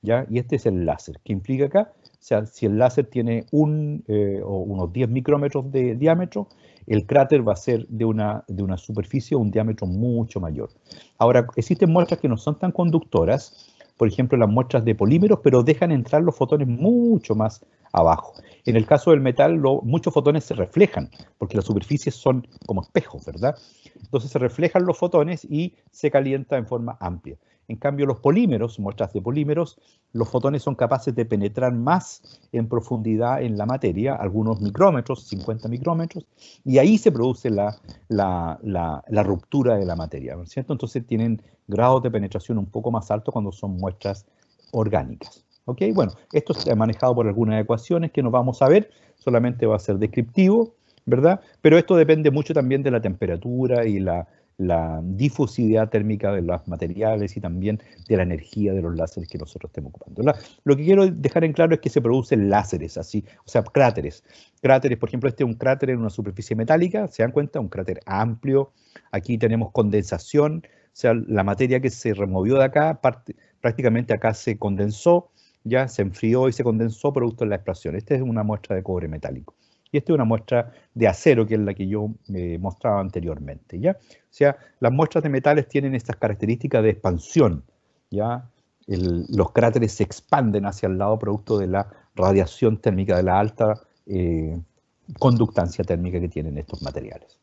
¿ya? Y este es el láser. ¿Qué implica acá? O sea, si el láser tiene unos 10 micrómetros de diámetro, el cráter va a ser de una superficie o un diámetro mucho mayor. Ahora, existen muestras que no son tan conductoras, por ejemplo, las muestras de polímeros, pero dejan entrar los fotones mucho más abajo. En el caso del metal, muchos fotones se reflejan, porque las superficies son como espejos, ¿verdad? Entonces se reflejan los fotones y se calienta en forma amplia. En cambio, los polímeros, muestras de polímeros, los fotones son capaces de penetrar más en profundidad en la materia, algunos micrómetros, 50 micrómetros, y ahí se produce la ruptura de la materia, ¿no es cierto? Entonces tienen grados de penetración un poco más altos cuando son muestras orgánicas. ¿Ok? Bueno, esto está manejado por algunas ecuaciones que no vamos a ver, solamente va a ser descriptivo, ¿verdad? Pero esto depende mucho también de la temperatura y la difusividad térmica de los materiales y también de la energía de los láseres que nosotros estemos ocupando. Lo que quiero dejar en claro es que se producen láseres, así, o sea, cráteres. Cráteres, por ejemplo, este es un cráter en una superficie metálica, ¿se dan cuenta? Un cráter amplio. Aquí tenemos condensación, o sea, la materia que se removió de acá, prácticamente acá se condensó, ya se enfrió y se condensó producto de la explosión. Esta es una muestra de cobre metálico. Y esta es una muestra de acero, que es la que yo mostraba anteriormente, ¿ya? O sea, las muestras de metales tienen estas características de expansión, ¿ya? Los cráteres se expanden hacia el lado producto de la radiación térmica, de la alta conductancia térmica que tienen estos materiales.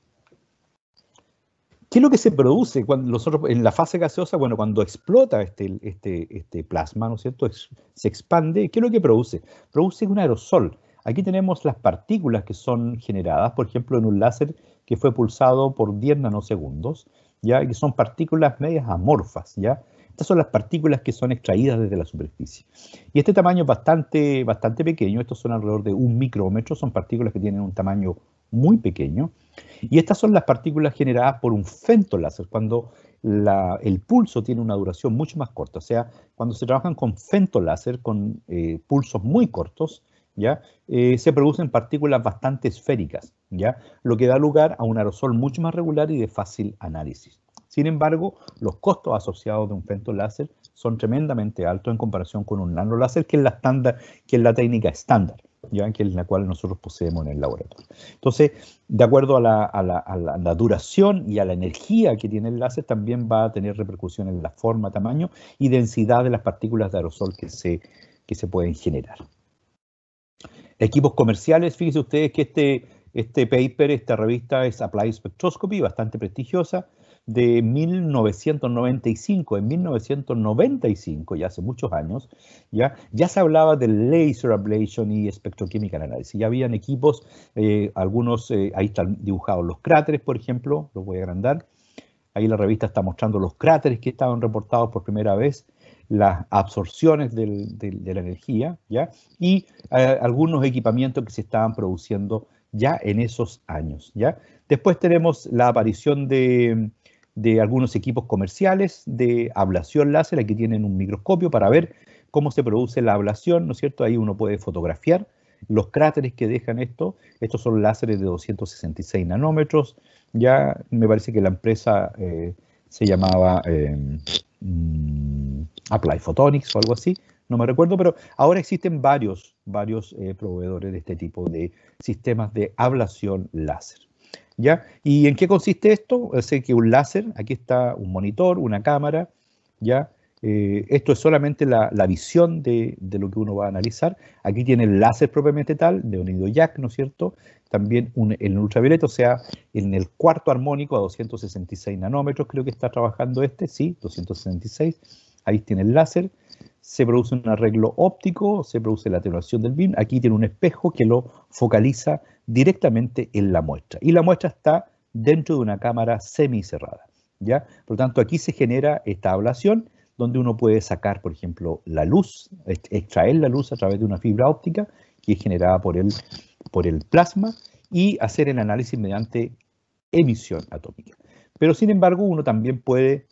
¿Qué es lo que se produce cuando nosotros, en la fase gaseosa? Bueno, cuando explota este plasma, ¿no es cierto? Se expande. ¿Qué es lo que produce? Produce un aerosol. Aquí tenemos las partículas que son generadas, por ejemplo, en un láser que fue pulsado por 10 nanosegundos, ¿ya? Que son partículas medias amorfas, ¿ya? Estas son las partículas que son extraídas desde la superficie. Y este tamaño es bastante pequeño, estos son alrededor de 1 micrómetro, son partículas que tienen un tamaño muy pequeño. Y estas son las partículas generadas por un femtoláser, cuando el pulso tiene una duración mucho más corta. O sea, cuando se trabajan con femtoláser, con pulsos muy cortos, ¿ya? Se producen partículas bastante esféricas, ¿ya? Lo que da lugar a un aerosol mucho más regular y de fácil análisis. Sin embargo, los costos asociados de un femtoláser son tremendamente altos en comparación con un nanoláser, que es la técnica estándar, ¿ya? Que es la cual nosotros poseemos en el laboratorio. Entonces, de acuerdo a la duración y a la energía que tiene el láser, también va a tener repercusión en la forma, tamaño y densidad de las partículas de aerosol que se pueden generar. Equipos comerciales, fíjense ustedes que este paper, esta revista es Applied Spectroscopy, bastante prestigiosa, de 1995. En 1995, ya hace muchos años, ya se hablaba del laser ablation y spectrochemical analysis. Ya habían equipos, algunos, ahí están dibujados los cráteres, por ejemplo, los voy a agrandar. Ahí la revista está mostrando los cráteres que estaban reportados por primera vez, las absorciones de la energía, ¿ya? Y algunos equipamientos que se estaban produciendo ya en esos años, ¿ya? Después tenemos la aparición de algunos equipos comerciales de ablación láser. Aquí tienen un microscopio para ver cómo se produce la ablación, ¿no es cierto? Ahí uno puede fotografiar los cráteres que dejan esto. Estos son láseres de 266 nanómetros. Ya me parece que la empresa se llamaba Applied Photonics o algo así, no me recuerdo, pero ahora existen varios proveedores de este tipo de sistemas de ablación láser. ¿Ya? ¿Y en qué consiste esto? Sé que un láser, aquí está un monitor, una cámara, ¿ya? Esto es solamente la visión de lo que uno va a analizar. Aquí tiene el láser propiamente tal, de Onido-Yak, ¿no es cierto? También el ultravioleta, o sea, en el cuarto armónico a 266 nanómetros, creo que está trabajando sí, 266. Ahí tiene el láser. Se produce un arreglo óptico, se produce la atenuación del beam. Aquí tiene un espejo que lo focaliza directamente en la muestra. Y la muestra está dentro de una cámara semicerrada, ¿ya? Por lo tanto, aquí se genera esta ablación, donde uno puede sacar, por ejemplo, la luz, extraer la luz a través de una fibra óptica que es generada por el plasma y hacer el análisis mediante emisión atómica. Pero sin embargo, uno también puede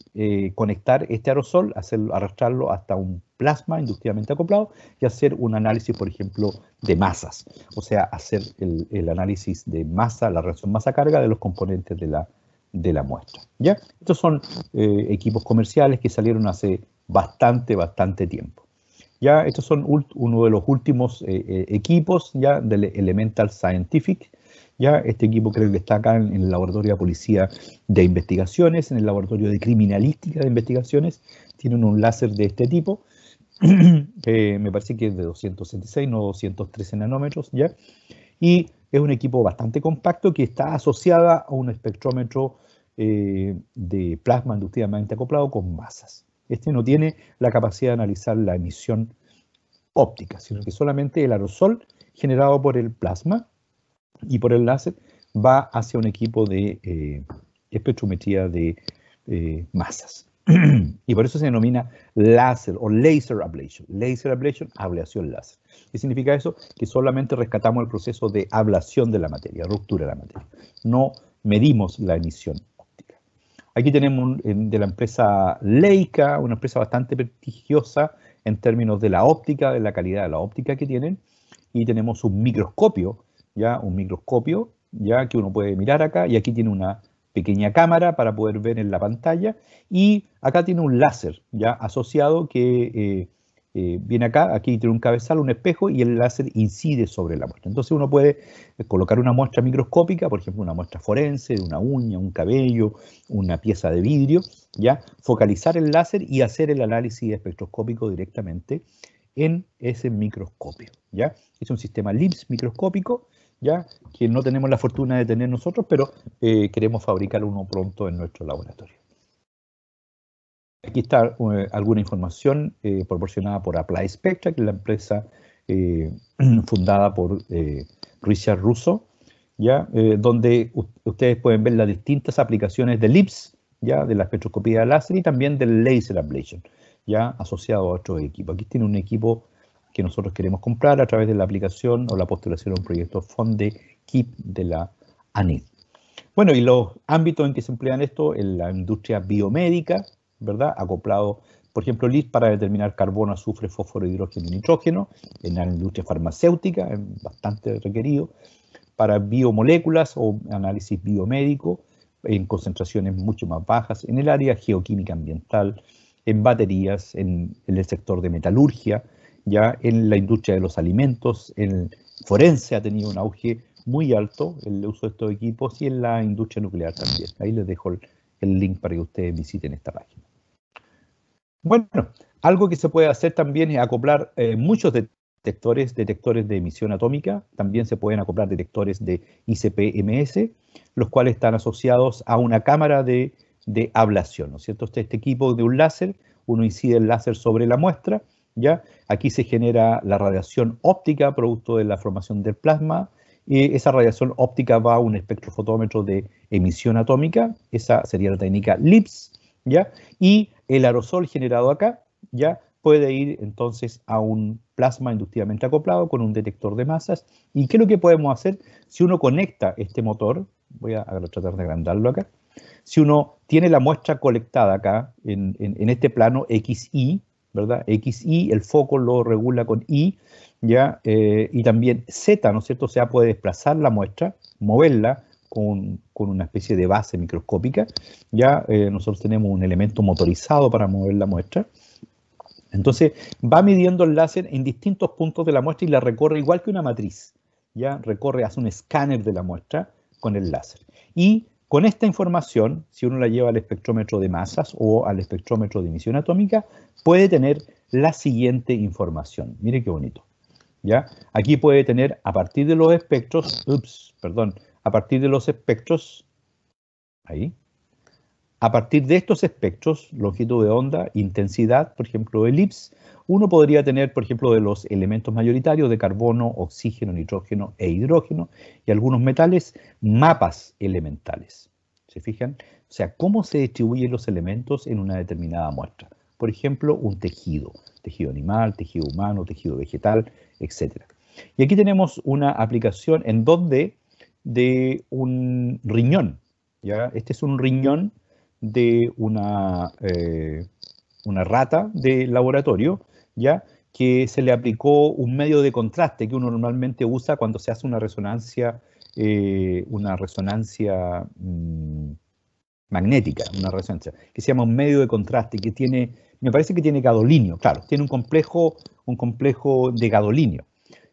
conectar este aerosol, arrastrarlo hasta un plasma inductivamente acoplado y hacer un análisis, por ejemplo, de masas. O sea, hacer el análisis de masa, la relación masa-carga de los componentes de la muestra, ¿ya? Estos son equipos comerciales que salieron hace bastante tiempo. Ya, estos son uno de los últimos equipos ya del Elemental Scientific. Ya, este equipo creo que está acá en el laboratorio de policía de investigaciones, en el laboratorio de criminalística de investigaciones. Tienen un láser de este tipo, me parece que es de 266, no 213 nanómetros, ¿ya? Y es un equipo bastante compacto que está asociada a un espectrómetro de plasma inductivamente acoplado con masas. Este no tiene la capacidad de analizar la emisión óptica, sino que solamente el aerosol generado por el plasma y por el láser va hacia un equipo de espectrometría de masas. Y por eso se denomina láser o laser ablation. Laser ablation, ablación láser. ¿Qué significa eso? Que solamente rescatamos el proceso de ablación de la materia, ruptura de la materia. No medimos la emisión óptica. Aquí tenemos de la empresa Leica, una empresa bastante prestigiosa en términos de la óptica, de la calidad de la óptica que tienen. Y tenemos un microscopio, ya que uno puede mirar acá, y aquí tiene una pequeña cámara para poder ver en la pantalla, y acá tiene un láser ya asociado que viene acá, aquí tiene un cabezal, un espejo, y el láser incide sobre la muestra. Entonces uno puede colocar una muestra microscópica, por ejemplo una muestra forense, de una uña, un cabello, una pieza de vidrio, ya focalizar el láser y hacer el análisis espectroscópico directamente en ese microscopio, ¿ya? Es un sistema LIMS microscópico, ¿ya? Que no tenemos la fortuna de tener nosotros, pero queremos fabricar uno pronto en nuestro laboratorio. Aquí está alguna información proporcionada por Applied Spectra, que es la empresa fundada por Richard Russo, ¿ya? Donde ustedes pueden ver las distintas aplicaciones del LIBS, ¿ya? De la espectroscopía láser y también del laser ablation, ya asociado a otros equipos. Aquí tiene un equipo que nosotros queremos comprar a través de la aplicación o la postulación a un proyecto FONDE-KIP de la ANID. Bueno, y los ámbitos en que se emplean esto en la industria biomédica, ¿verdad? Acoplado, por ejemplo, LIBS para determinar carbono, azufre, fósforo, hidrógeno y nitrógeno. En la industria farmacéutica, es bastante requerido. Para biomoléculas o análisis biomédico, en concentraciones mucho más bajas. En el área geoquímica ambiental, en baterías, en el sector de metalurgia, ya en la industria de los alimentos, en forense ha tenido un auge muy alto el uso de estos equipos y en la industria nuclear también. Ahí les dejo el link para que ustedes visiten esta página. Bueno, algo que se puede hacer también es acoplar muchos detectores de emisión atómica. También se pueden acoplar detectores de ICP-MS, los cuales están asociados a una cámara de ablación, ¿no es cierto? Este equipo de un láser, uno incide el láser sobre la muestra, ¿ya? Aquí se genera la radiación óptica producto de la formación del plasma. Esa radiación óptica va a un espectrofotómetro de emisión atómica, esa sería la técnica LIBS, ¿ya? Y el aerosol generado acá, ¿ya? Puede ir entonces a un plasma inductivamente acoplado con un detector de masas. ¿Y qué es lo que podemos hacer? Si uno conecta este motor, voy a tratar de agrandarlo acá, si uno tiene la muestra colectada acá en este plano XY, ¿verdad? XY, el foco lo regula con Y, ¿ya? Y también Z, ¿no es cierto? O sea, puede desplazar la muestra, moverla con una especie de base microscópica, ¿ya? Nosotros tenemos un elemento motorizado para mover la muestra. Entonces, va midiendo el láser en distintos puntos de la muestra y la recorre igual que una matriz, ¿ya? Recorre, hace un escáner de la muestra con el láser. Y con esta información, si uno la lleva al espectrómetro de masas o al espectrómetro de emisión atómica, puede tener la siguiente información. Mire qué bonito, ¿ya? Aquí puede tener, a partir de los espectros, a partir de los espectros, ahí, a partir de estos espectros, longitud de onda, intensidad, por ejemplo, elipse, uno podría tener, por ejemplo, de los elementos mayoritarios de carbono, oxígeno, nitrógeno e hidrógeno y algunos metales, mapas elementales. ¿Se fijan? O sea, cómo se distribuyen los elementos en una determinada muestra. Por ejemplo, un tejido animal, tejido humano, tejido vegetal, etc. Y aquí tenemos una aplicación en 2D de un riñón, ¿ya? Este es un riñón de una rata de laboratorio, ¿ya? Que se le aplicó un medio de contraste que uno normalmente usa cuando se hace una resonancia magnética, que se llama un medio de contraste, que tiene, me parece que tiene gadolinio, claro, tiene un complejo de gadolinio,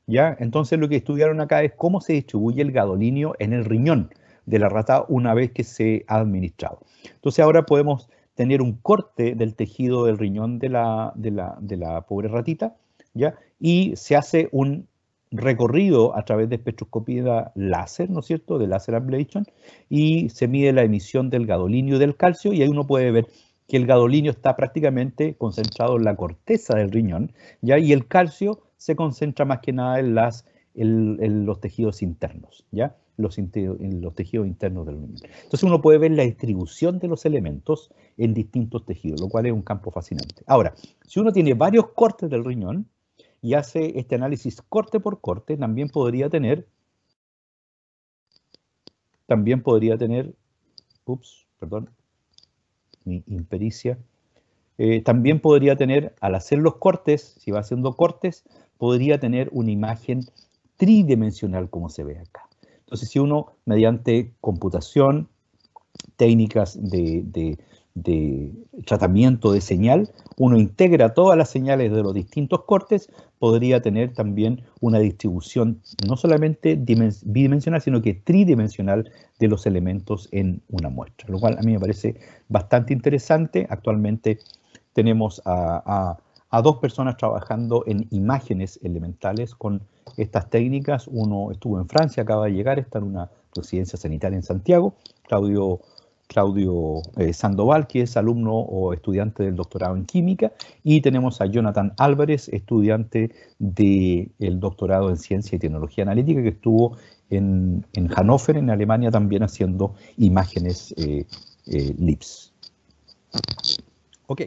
¿ya? Entonces lo que estudiaron acá es cómo se distribuye el gadolinio en el riñón de la rata una vez que se ha administrado. Entonces ahora podemos tener un corte del tejido del riñón de la pobre ratita, ¿ya? Y se hace un recorrido a través de espectroscopía láser, ¿no es cierto?, de láser ablation, y se mide la emisión del gadolinio y del calcio, y ahí uno puede ver que el gadolinio está prácticamente concentrado en la corteza del riñón, ¿ya? Y el calcio se concentra más que nada en los tejidos internos, ¿ya? En los tejidos internos del riñón. Entonces uno puede ver la distribución de los elementos en distintos tejidos, lo cual es un campo fascinante. Ahora, si uno tiene varios cortes del riñón y hace este análisis corte por corte, también podría tener, mi impericia, también podría tener, al hacer los cortes, si va haciendo cortes, podría tener una imagen tridimensional como se ve acá. Entonces, si uno, mediante computación, técnicas de tratamiento de señal, uno integra todas las señales de los distintos cortes, podría tener también una distribución no solamente bidimensional, sino que tridimensional de los elementos en una muestra, lo cual a mí me parece bastante interesante. Actualmente tenemos a 2 personas trabajando en imágenes elementales con estas técnicas. Uno estuvo en Francia, acaba de llegar, está en una residencia sanitaria en Santiago, Claudio Claudio Sandoval, que es alumno o estudiante del doctorado en química, y tenemos a Jonathan Álvarez, estudiante del doctorado en ciencia y tecnología analítica, que estuvo en Hannover, en Alemania, también haciendo imágenes LIBS. Ok.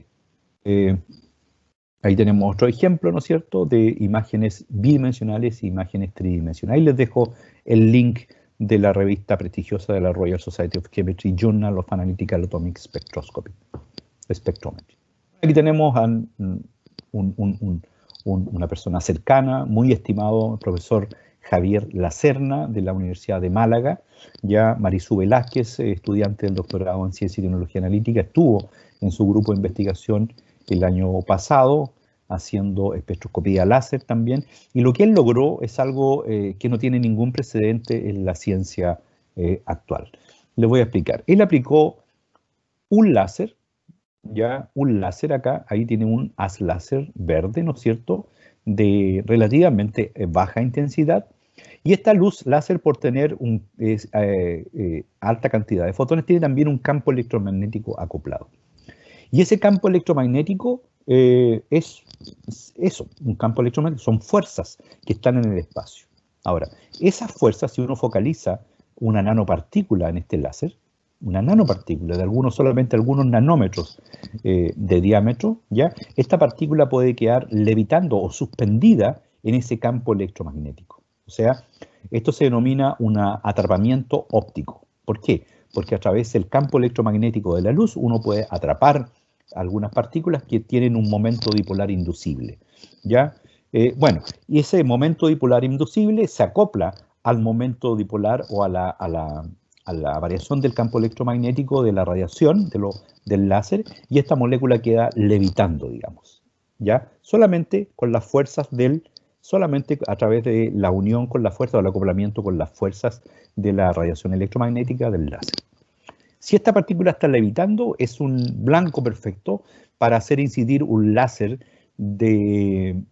Ahí tenemos otro ejemplo, ¿no es cierto?, de imágenes bidimensionales e imágenes tridimensionales. Ahí les dejo el link de la revista prestigiosa de la Royal Society of Chemistry, Journal of Analytical Atomic Spectroscopy, Spectrometry. Aquí tenemos a una persona cercana, muy estimado, el profesor Javier Lacerna, de la Universidad de Málaga. Ya Marisú Velázquez, estudiante del doctorado en Ciencia y Tecnología Analítica, estuvo en su grupo de investigación el año pasado, haciendo espectroscopía láser también, y lo que él logró es algo que no tiene ningún precedente en la ciencia actual. Les voy a explicar. Él aplicó un láser, ya un láser acá, ahí tiene un haz láser verde, ¿no es cierto?, de relativamente baja intensidad, y esta luz láser, por tener alta cantidad de fotones, tiene también un campo electromagnético acoplado. Y ese campo electromagnético es eso, un campo electromagnético, son fuerzas que están en el espacio. Ahora, esas fuerzas, si uno focaliza una nanopartícula en este láser, una nanopartícula de solamente algunos nanómetros de diámetro, ¿ya? Esta partícula puede quedar levitando o suspendida en ese campo electromagnético. O sea, esto se denomina un atrapamiento óptico. ¿Por qué? Porque a través del campo electromagnético de la luz uno puede atrapar algunas partículas que tienen un momento dipolar inducible, ¿ya? Bueno, y ese momento dipolar inducible se acopla al momento dipolar o a la variación del campo electromagnético de la radiación del láser, y esta molécula queda levitando, digamos, ¿ya? Solamente con las fuerzas solamente a través de la unión con la fuerza o el acoplamiento con las fuerzas de la radiación electromagnética del láser. Si esta partícula está levitando, es un blanco perfecto para hacer incidir un láser de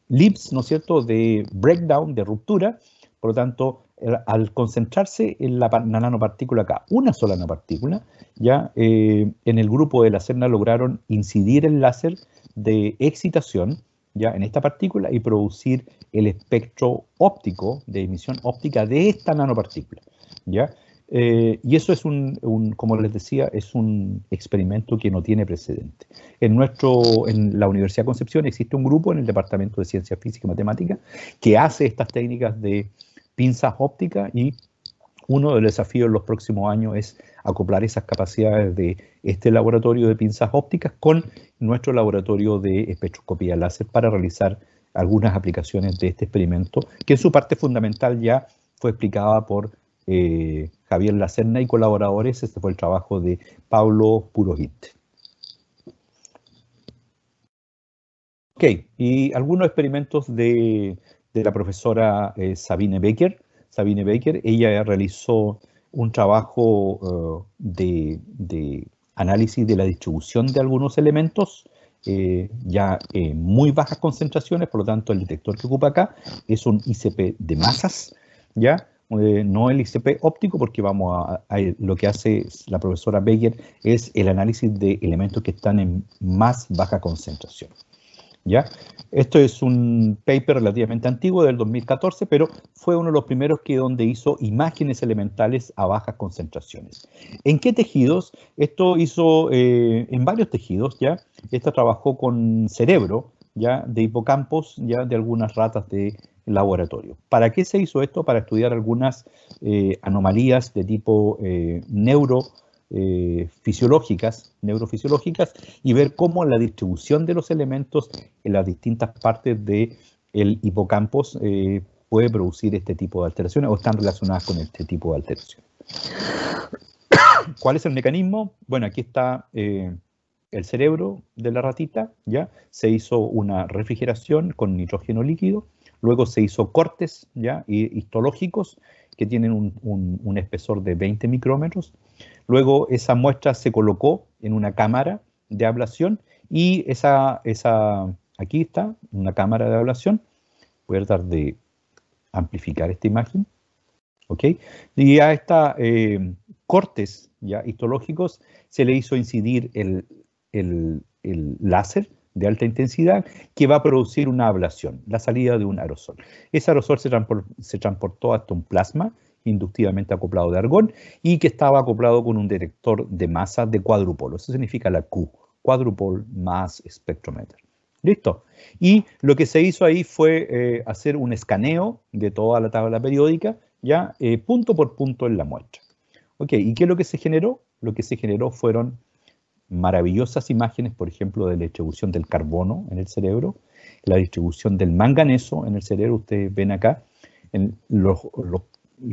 LIBS, ¿no es cierto?, de breakdown, de ruptura. Por lo tanto, al concentrarse en la nanopartícula acá, una sola nanopartícula, ya en el grupo de la CERNA lograron incidir el láser de excitación, ya en esta partícula, y producir el espectro óptico, de emisión óptica de esta nanopartícula, ¿ya? Y eso es como les decía, es un experimento que no tiene precedente. En la Universidad de Concepción existe un grupo en el Departamento de Ciencia Física y Matemática que hace estas técnicas de pinzas ópticas, y uno de los desafíos en los próximos años es acoplar esas capacidades de este laboratorio de pinzas ópticas con nuestro laboratorio de espectroscopía láser para realizar algunas aplicaciones de este experimento, que en su parte fundamental ya fue explicada por Javier Lacerna y colaboradores. Este fue el trabajo de Pablo Purohit. Ok, y algunos experimentos de la profesora Sabine Becker. Sabine Becker, ella realizó un trabajo de análisis de la distribución de algunos elementos ya en muy bajas concentraciones. Por lo tanto, el detector que ocupa acá es un ICP de masas, ¿ya? No el ICP óptico, porque lo que hace la profesora Becker es el análisis de elementos que están en más baja concentración, ¿ya? Esto es un paper relativamente antiguo, del 2014, pero fue uno de los primeros donde hizo imágenes elementales a bajas concentraciones. ¿En qué tejidos? Esto hizo en varios tejidos, ¿ya? Esta trabajó con cerebro, ¿ya?, de hipocampos, ya, de algunas ratas de laboratorio. ¿Para qué se hizo esto? Para estudiar algunas anomalías de tipo neurofisiológicas, y ver cómo la distribución de los elementos en las distintas partes del hipocampos puede producir este tipo de alteraciones o están relacionadas con este tipo de alteraciones. ¿Cuál es el mecanismo? Bueno, aquí está el cerebro de la ratita, ¿ya? Se hizo una refrigeración con nitrógeno líquido, luego se hizo cortes, ¿ya?, histológicos que tienen un espesor de 20 micrómetros. Luego esa muestra se colocó en una cámara de ablación, y aquí está una cámara de ablación. Voy a tratar de amplificar esta imagen, ¿ok? Y a esta cortes ya histológicos se le hizo incidir el láser de alta intensidad que va a producir una ablación, la salida de un aerosol. Ese aerosol se transportó hasta un plasma inductivamente acoplado de argón y que estaba acoplado con un detector de masa de cuádrupolo. Eso significa la Q, Quadruple Mass Spectrometer. ¿Listo? Y lo que se hizo ahí fue hacer un escaneo de toda la tabla periódica, ya punto por punto en la muestra. Ok, ¿y qué es lo que se generó? Lo que se generó fueron maravillosas imágenes, por ejemplo, de la distribución del carbono en el cerebro, la distribución del manganeso en el cerebro. Ustedes ven acá, el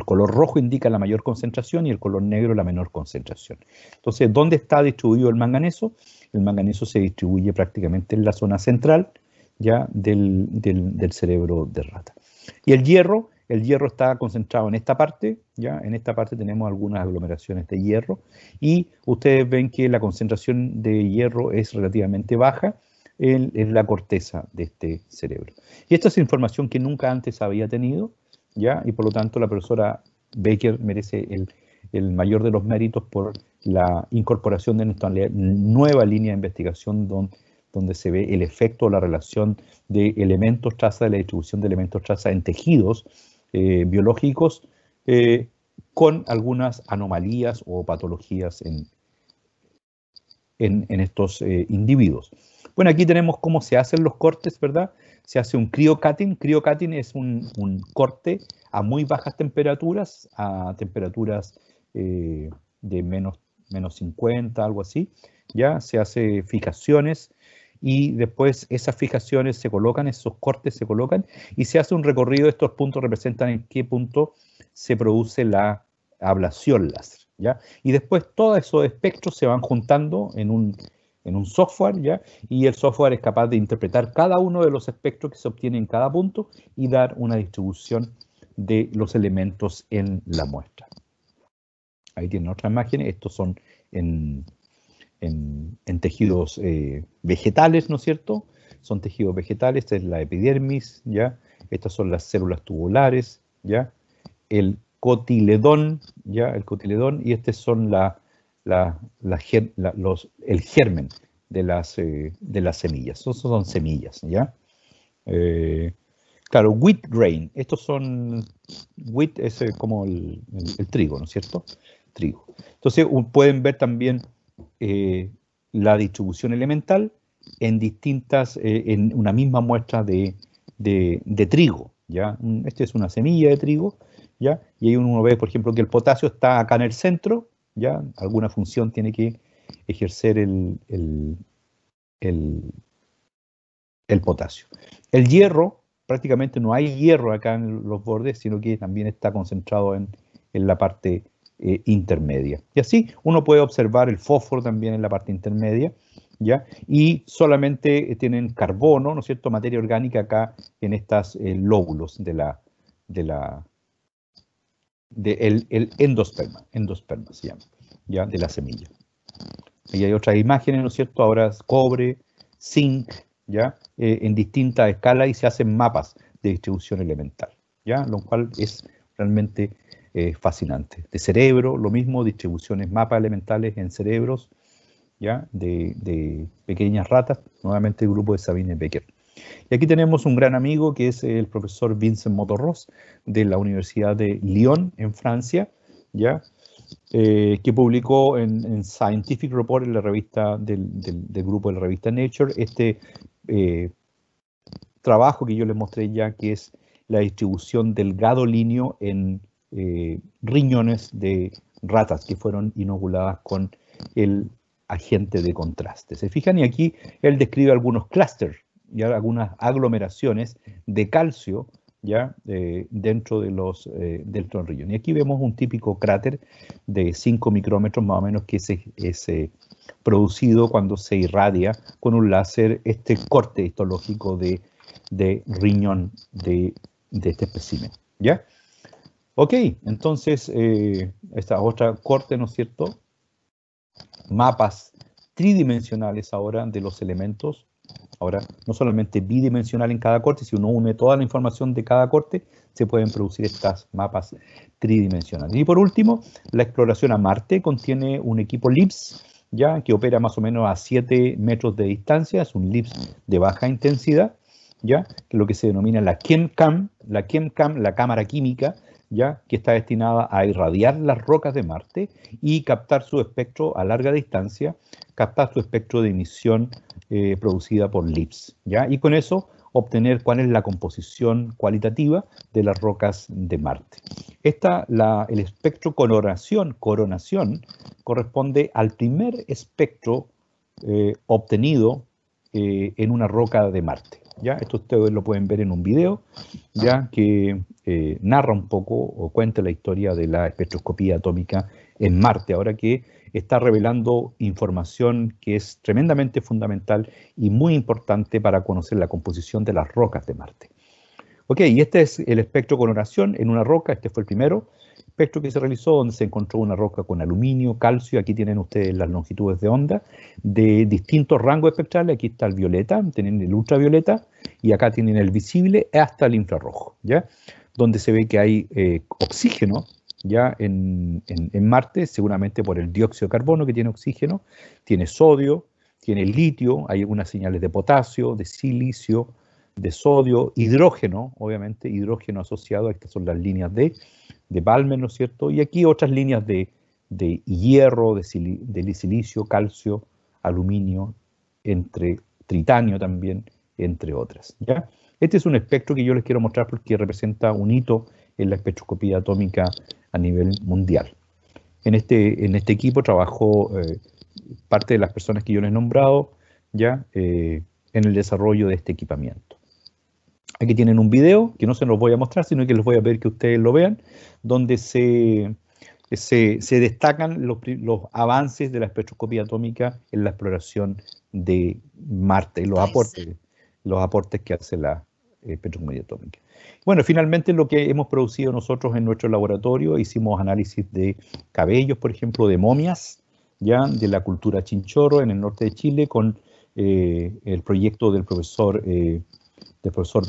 color rojo indica la mayor concentración y el color negro la menor concentración. Entonces, ¿dónde está distribuido el manganeso? El manganeso se distribuye prácticamente en la zona central ya del cerebro de rata. Y el hierro está concentrado en esta parte, ya en esta parte tenemos algunas aglomeraciones de hierro y ustedes ven que la concentración de hierro es relativamente baja en la corteza de este cerebro. Y esta es información que nunca antes había tenido, ya, y por lo tanto la profesora Baker merece el mayor de los méritos por la incorporación de esta nueva línea de investigación donde se ve el efecto o la relación de elementos traza, de la distribución de elementos traza en tejidos biológicos con algunas anomalías o patologías en estos individuos. Bueno, aquí tenemos cómo se hacen los cortes, ¿verdad? Se hace un cryocutting. Cryocutting es un corte a muy bajas temperaturas, a temperaturas de menos 50, algo así. Ya se hace fijaciones y después esas fijaciones se colocan, esos cortes se colocan y se hace un recorrido. Estos puntos representan en qué punto se produce la ablación láser, ¿ya? Y después todos esos espectros se van juntando en un software, ¿ya? Y el software es capaz de interpretar cada uno de los espectros que se obtienen en cada punto y dar una distribución de los elementos en la muestra. Ahí tienen otras imágenes. Estos son en tejidos vegetales, ¿no es cierto? Son tejidos vegetales. Esta es la epidermis, ¿ya? Estas son las células tubulares, ¿ya? El cotiledón, ¿ya? El cotiledón, y estos son el germen de las semillas. Esos son semillas, ¿ya? Claro, wheat grain. Estos son, wheat es como el trigo, ¿no es cierto? Trigo. Entonces pueden ver también la distribución elemental en una misma muestra de trigo, ¿ya? Esta es una semilla de trigo, ¿ya? Y ahí uno ve, por ejemplo, que el potasio está acá en el centro, ¿ya? Alguna función tiene que ejercer el potasio. El hierro, prácticamente no hay hierro acá en los bordes, sino que también está concentrado en la parte intermedia. Y así uno puede observar el fósforo también en la parte intermedia, ¿ya? Y solamente tienen carbono, ¿no es cierto?, materia orgánica acá en estas lóbulos el endosperma se llama, ¿ya? De la semilla. Y hay otras imágenes, ¿no es cierto? Ahora es cobre, zinc, ¿ya? En distintas escalas y se hacen mapas de distribución elemental, ¿ya? Lo cual es realmente fascinante. De cerebro, lo mismo, distribuciones, mapas elementales en cerebros, ¿ya? De pequeñas ratas, nuevamente el grupo de Sabine Becker. Y aquí tenemos un gran amigo que es el profesor Vincent Motorros de la Universidad de Lyon en Francia, ¿ya? Que publicó en Scientific Report, en la revista del grupo de la revista Nature, este trabajo que yo les mostré ya, que es la distribución del gadolíneo en riñones de ratas que fueron inoculadas con el agente de contraste. ¿Se fijan? Y aquí él describe algunos clústeres, ya algunas aglomeraciones de calcio, ya dentro del riñón. Y aquí vemos un típico cráter de 5 micrómetros más o menos que es producido cuando se irradia con un láser este corte histológico de riñón de este espécimen, ¿ya? Ok, entonces esta otra corte, ¿no es cierto? Mapas tridimensionales ahora de los elementos. Ahora, no solamente bidimensional en cada corte, si uno une toda la información de cada corte, se pueden producir estas mapas tridimensionales. Y por último, la exploración a Marte contiene un equipo LIPS, ya que opera más o menos a 7 metros de distancia, es un LIPS de baja intensidad, ya, que es lo que se denomina la ChemCam, la cámara química, ya, que está destinada a irradiar las rocas de Marte y captar su espectro a larga distancia, captar su espectro de emisión producida por LIPS, ¿ya? Y con eso obtener cuál es la composición cualitativa de las rocas de Marte. El espectro coronación corresponde al primer espectro obtenido en una roca de Marte, ¿ya? Esto ustedes lo pueden ver en un video, ya, que narra un poco o cuenta la historia de la espectroscopía atómica en Marte, ahora que está revelando información que es tremendamente fundamental y muy importante para conocer la composición de las rocas de Marte. Ok, y este es el espectro coloración en una roca, este fue el primero espectro que se realizó, donde se encontró una roca con aluminio, calcio, aquí tienen ustedes las longitudes de onda de distintos rangos espectrales, aquí está el violeta, tienen el ultravioleta, y acá tienen el visible hasta el infrarrojo, ¿ya? Donde se ve que hay oxígeno, ya en Marte, seguramente por el dióxido de carbono que tiene oxígeno, tiene sodio, tiene litio, hay algunas señales de potasio, de silicio, de sodio, hidrógeno, obviamente, hidrógeno asociado, estas son las líneas de Balmer, ¿no es cierto? Y aquí otras líneas de hierro, de silicio, calcio, aluminio, entre titanio también, entre otras, ¿ya? Este es un espectro que yo les quiero mostrar porque representa un hito en la espectroscopía atómica a nivel mundial. En este equipo trabajó parte de las personas que yo les he nombrado, ¿ya? En el desarrollo de este equipamiento. Aquí tienen un video que no se los voy a mostrar, sino que les voy a pedir que ustedes lo vean, donde se destacan los avances de la espectroscopía atómica en la exploración de Marte y los aportes que hace la espectroscopía atómica. Bueno, finalmente lo que hemos producido nosotros en nuestro laboratorio, hicimos análisis de cabellos, por ejemplo, de momias, ya de la cultura Chinchorro en el norte de Chile, con el proyecto del profesor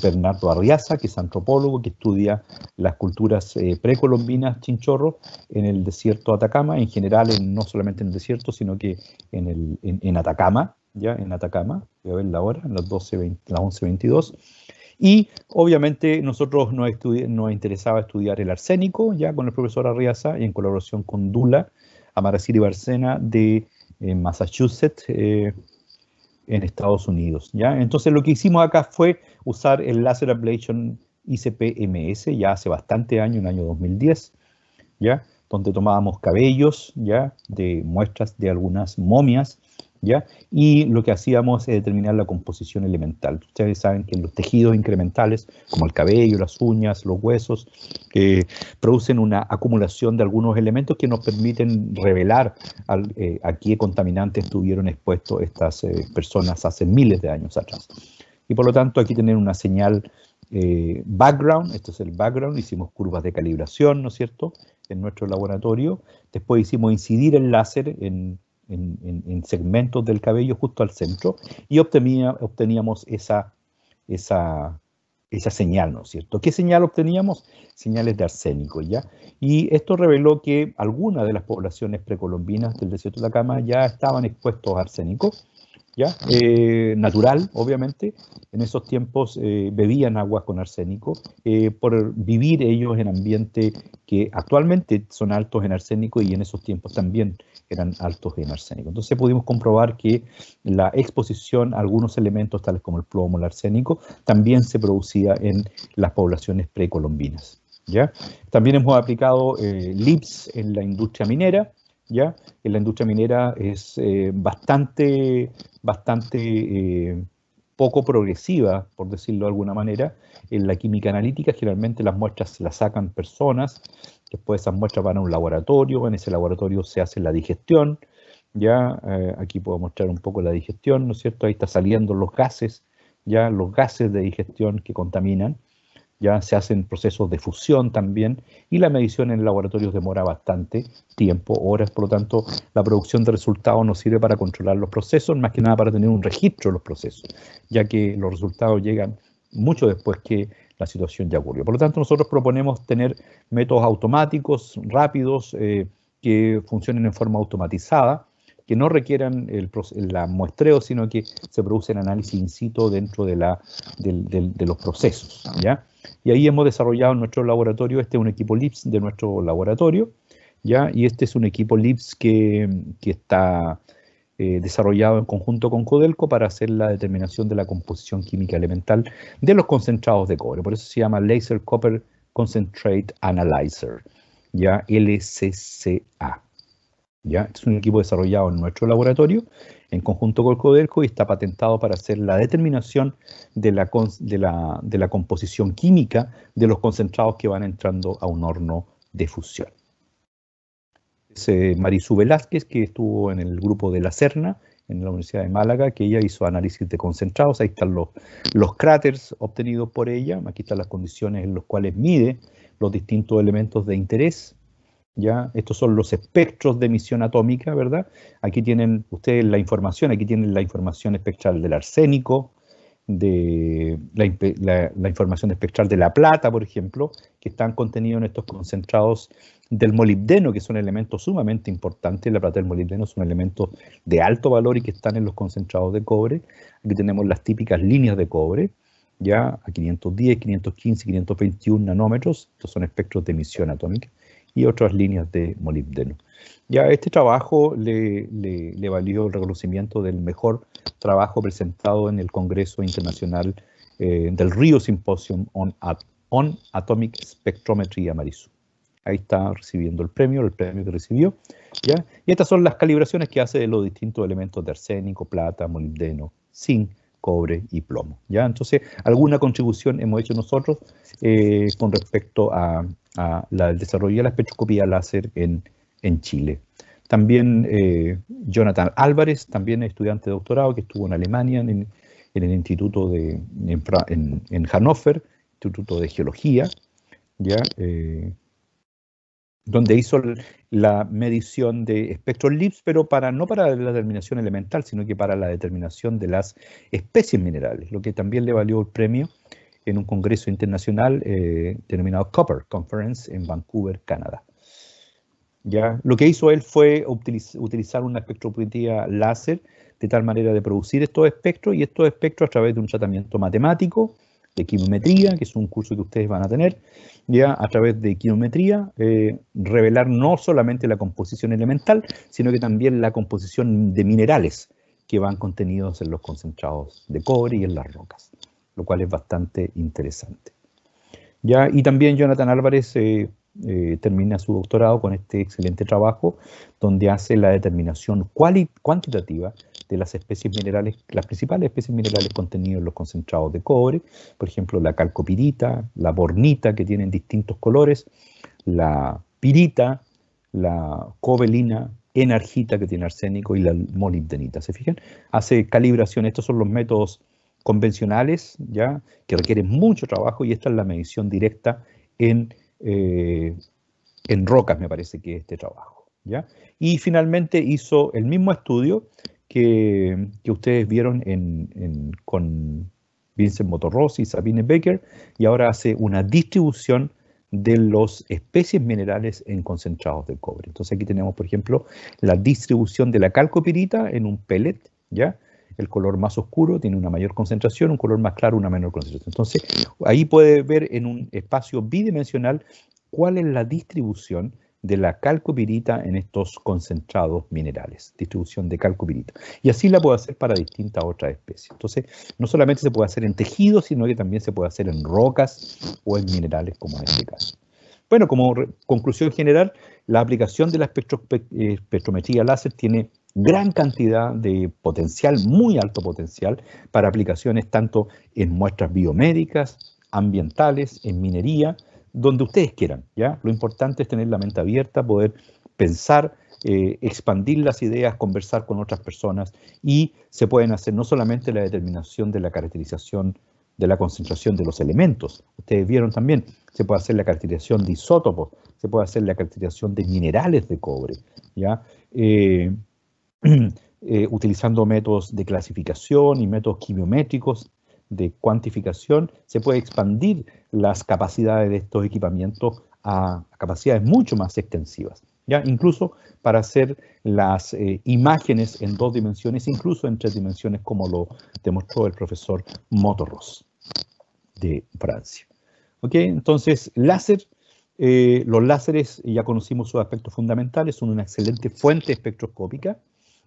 Bernardo Arriaza, que es antropólogo, que estudia las culturas precolombinas Chinchorro en el desierto de Atacama, en general, no solamente en el desierto, sino que en Atacama, ya en Atacama, voy a ver la hora, las 11:22, y obviamente nosotros nos interesaba estudiar el arsénico, ya con el profesor Arriaza, en colaboración con Dula Amaraciri Bárcena de Massachusetts, en Estados Unidos, ¿ya? Entonces lo que hicimos acá fue usar el Laser Ablation ICP-MS, ya hace bastante años, en el año 2010, ¿ya? Donde tomábamos cabellos, ¿ya? De muestras de algunas momias, ¿ya? Y lo que hacíamos es determinar la composición elemental. Ustedes saben que los tejidos incrementales, como el cabello, las uñas, los huesos, producen una acumulación de algunos elementos que nos permiten revelar a qué contaminantes estuvieron expuestos estas personas hace miles de años atrás. Y por lo tanto aquí tienen una señal background, esto es el background, hicimos curvas de calibración, ¿no es cierto?, en nuestro laboratorio. Después hicimos incidir el láser en segmentos del cabello justo al centro y obteníamos esa señal, ¿no es cierto? ¿Qué señal obteníamos? Señales de arsénico, ¿ya? Y esto reveló que algunas de las poblaciones precolombinas del desierto de Atacama ya estaban expuestos a arsénico, ¿ya? Natural, obviamente. En esos tiempos bebían aguas con arsénico por vivir ellos en ambientes que actualmente son altos en arsénico y en esos tiempos también eran altos en arsénico. Entonces pudimos comprobar que la exposición a algunos elementos tales como el plomo, el arsénico, también se producía en las poblaciones precolombinas, ¿ya? También hemos aplicado LIPS en la industria minera, ¿ya? En la industria minera es bastante poco progresiva, por decirlo de alguna manera. En la química analítica generalmente las muestras las sacan personas, después esas muestras van a un laboratorio, en ese laboratorio se hace la digestión, ya aquí puedo mostrar un poco la digestión, ¿no es cierto? Ahí está saliendo los gases, ya los gases de digestión que contaminan. Ya se hacen procesos de fusión también, y la medición en laboratorios demora bastante tiempo, horas, por lo tanto la producción de resultados nos sirve para controlar los procesos, más que nada para tener un registro de los procesos, ya que los resultados llegan mucho después que la situación ya ocurrió. Por lo tanto, nosotros proponemos tener métodos automáticos, rápidos, que funcionen en forma automatizada, que no requieran el muestreo, sino que se producen análisis in situ dentro de los procesos, ¿ya? Y ahí hemos desarrollado en nuestro laboratorio, este es un equipo LIPS de nuestro laboratorio, ¿ya? Y este es un equipo LIPS que está desarrollado en conjunto con Codelco para hacer la determinación de la composición química elemental de los concentrados de cobre. Por eso se llama Laser Copper Concentrate Analyzer, ¿ya? LCCA. ¿Ya? Este es un equipo desarrollado en nuestro laboratorio en conjunto con Codelco y está patentado para hacer la determinación de la composición química de los concentrados que van entrando a un horno de fusión. Es Marisú Velázquez, que estuvo en el grupo de la Serna, en la Universidad de Málaga, que ella hizo análisis de concentrados. Ahí están los cráteres obtenidos por ella. Aquí están las condiciones en las cuales mide los distintos elementos de interés. ¿Ya? Estos son los espectros de emisión atómica, ¿verdad? Aquí tienen ustedes la información, aquí tienen la información espectral del arsénico, de la información espectral de la plata, por ejemplo, que están contenidos en estos concentrados del molibdeno, que son elementos sumamente importantes. La plata y el molibdeno son elementos de alto valor y que están en los concentrados de cobre. Aquí tenemos las típicas líneas de cobre, ya a 510, 515, 521 nanómetros. Estos son espectros de emisión atómica. Y otras líneas de molibdeno. Ya este trabajo le valió el reconocimiento del mejor trabajo presentado en el Congreso Internacional del Rio Symposium on Atomic Spectrometry Amarisu. Ahí está recibiendo el premio que recibió. ¿Ya? Y estas son las calibraciones que hace de los distintos elementos de arsénico, plata, molibdeno, zinc, cobre y plomo. ¿Ya? Entonces, alguna contribución hemos hecho nosotros con respecto al desarrollo de la espectroscopía láser en Chile. También Jonathan Álvarez, también estudiante de doctorado, que estuvo en Alemania, en el instituto en Hannover, Instituto de Geología, ¿ya? Donde hizo la medición de espectros LIPS, pero no para la determinación elemental, sino que para la determinación de las especies minerales, lo que también le valió el premio en un congreso internacional denominado Copper Conference en Vancouver, Canadá. ¿Ya? Lo que hizo él fue utilizar una espectrometría láser de tal manera de producir estos espectros, y estos espectros a través de un tratamiento matemático, de quimiometría, que es un curso que ustedes van a tener, ya a través de quimiometría, revelar no solamente la composición elemental, sino que también la composición de minerales que van contenidos en los concentrados de cobre y en las rocas, lo cual es bastante interesante. ¿Ya? Y también Jonathan Álvarez termina su doctorado con este excelente trabajo, donde hace la determinación cuantitativa de las especies minerales, las principales especies minerales contenidas en los concentrados de cobre, por ejemplo, la calcopirita, la bornita, que tienen distintos colores, la pirita, la cobalina, enargita, que tiene arsénico, y la molibdenita. ¿Se fijan? Hace calibración. Estos son los métodos convencionales, ¿ya? Que requieren mucho trabajo, y esta es la medición directa en rocas, me parece que es este trabajo, ¿ya? Y finalmente hizo el mismo estudio que ustedes vieron con Vincent Motorrossi y Sabine Becker, y ahora hace una distribución de las especies minerales en concentrados de cobre. Entonces aquí tenemos, por ejemplo, la distribución de la calcopirita en un pellet, ¿ya? El color más oscuro tiene una mayor concentración, un color más claro una menor concentración. Entonces ahí puede ver en un espacio bidimensional cuál es la distribución de la calcopirita en estos concentrados minerales, distribución de calcopirita. Y así la puede hacer para distintas otras especies. Entonces, no solamente se puede hacer en tejidos, sino que también se puede hacer en rocas o en minerales, como en este caso. Bueno, como conclusión general, la aplicación de la espectrometría láser tiene gran cantidad de potencial, muy alto potencial, para aplicaciones tanto en muestras biomédicas, ambientales, en minería, donde ustedes quieran, ¿ya? Lo importante es tener la mente abierta, poder pensar, expandir las ideas, conversar con otras personas, y se pueden hacer no solamente la determinación de la caracterización de la concentración de los elementos. Ustedes vieron también, se puede hacer la caracterización de isótopos, se puede hacer la caracterización de minerales de cobre, ¿ya? Utilizando métodos de clasificación y métodos quimiométricos, de cuantificación, se puede expandir las capacidades de estos equipamientos a capacidades mucho más extensivas, ¿ya? Incluso para hacer las imágenes en 2 dimensiones, incluso en 3 dimensiones, como lo demostró el profesor Motorros de Francia. ¿Ok? Entonces, láser, los láseres, ya conocimos sus aspectos fundamentales, son una excelente fuente espectroscópica,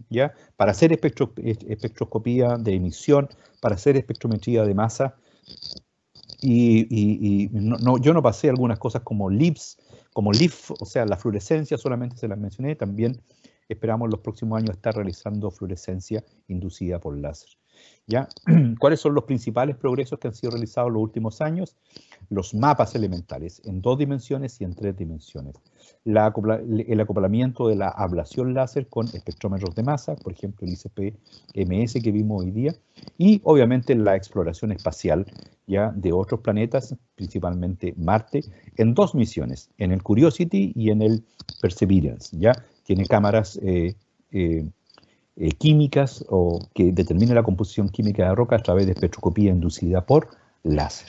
¿ya? Para hacer espectroscopía de emisión, para hacer espectrometría de masa, yo no pasé algunas cosas como LIBS, como LIF, o sea, la fluorescencia, solamente se las mencioné. También esperamos en los próximos años estar realizando fluorescencia inducida por láser, ¿ya? ¿Cuáles son los principales progresos que han sido realizados en los últimos años? Los mapas elementales en 2 dimensiones y en 3 dimensiones. El acoplamiento de la ablación láser con espectrómetros de masa, por ejemplo el ICP-MS que vimos hoy día, y obviamente la exploración espacial ya de otros planetas, principalmente Marte, en 2 misiones, en el Curiosity y en el Perseverance, ¿ya? Tiene cámaras químicas o que determinan la composición química de la roca a través de espectroscopía inducida por láser.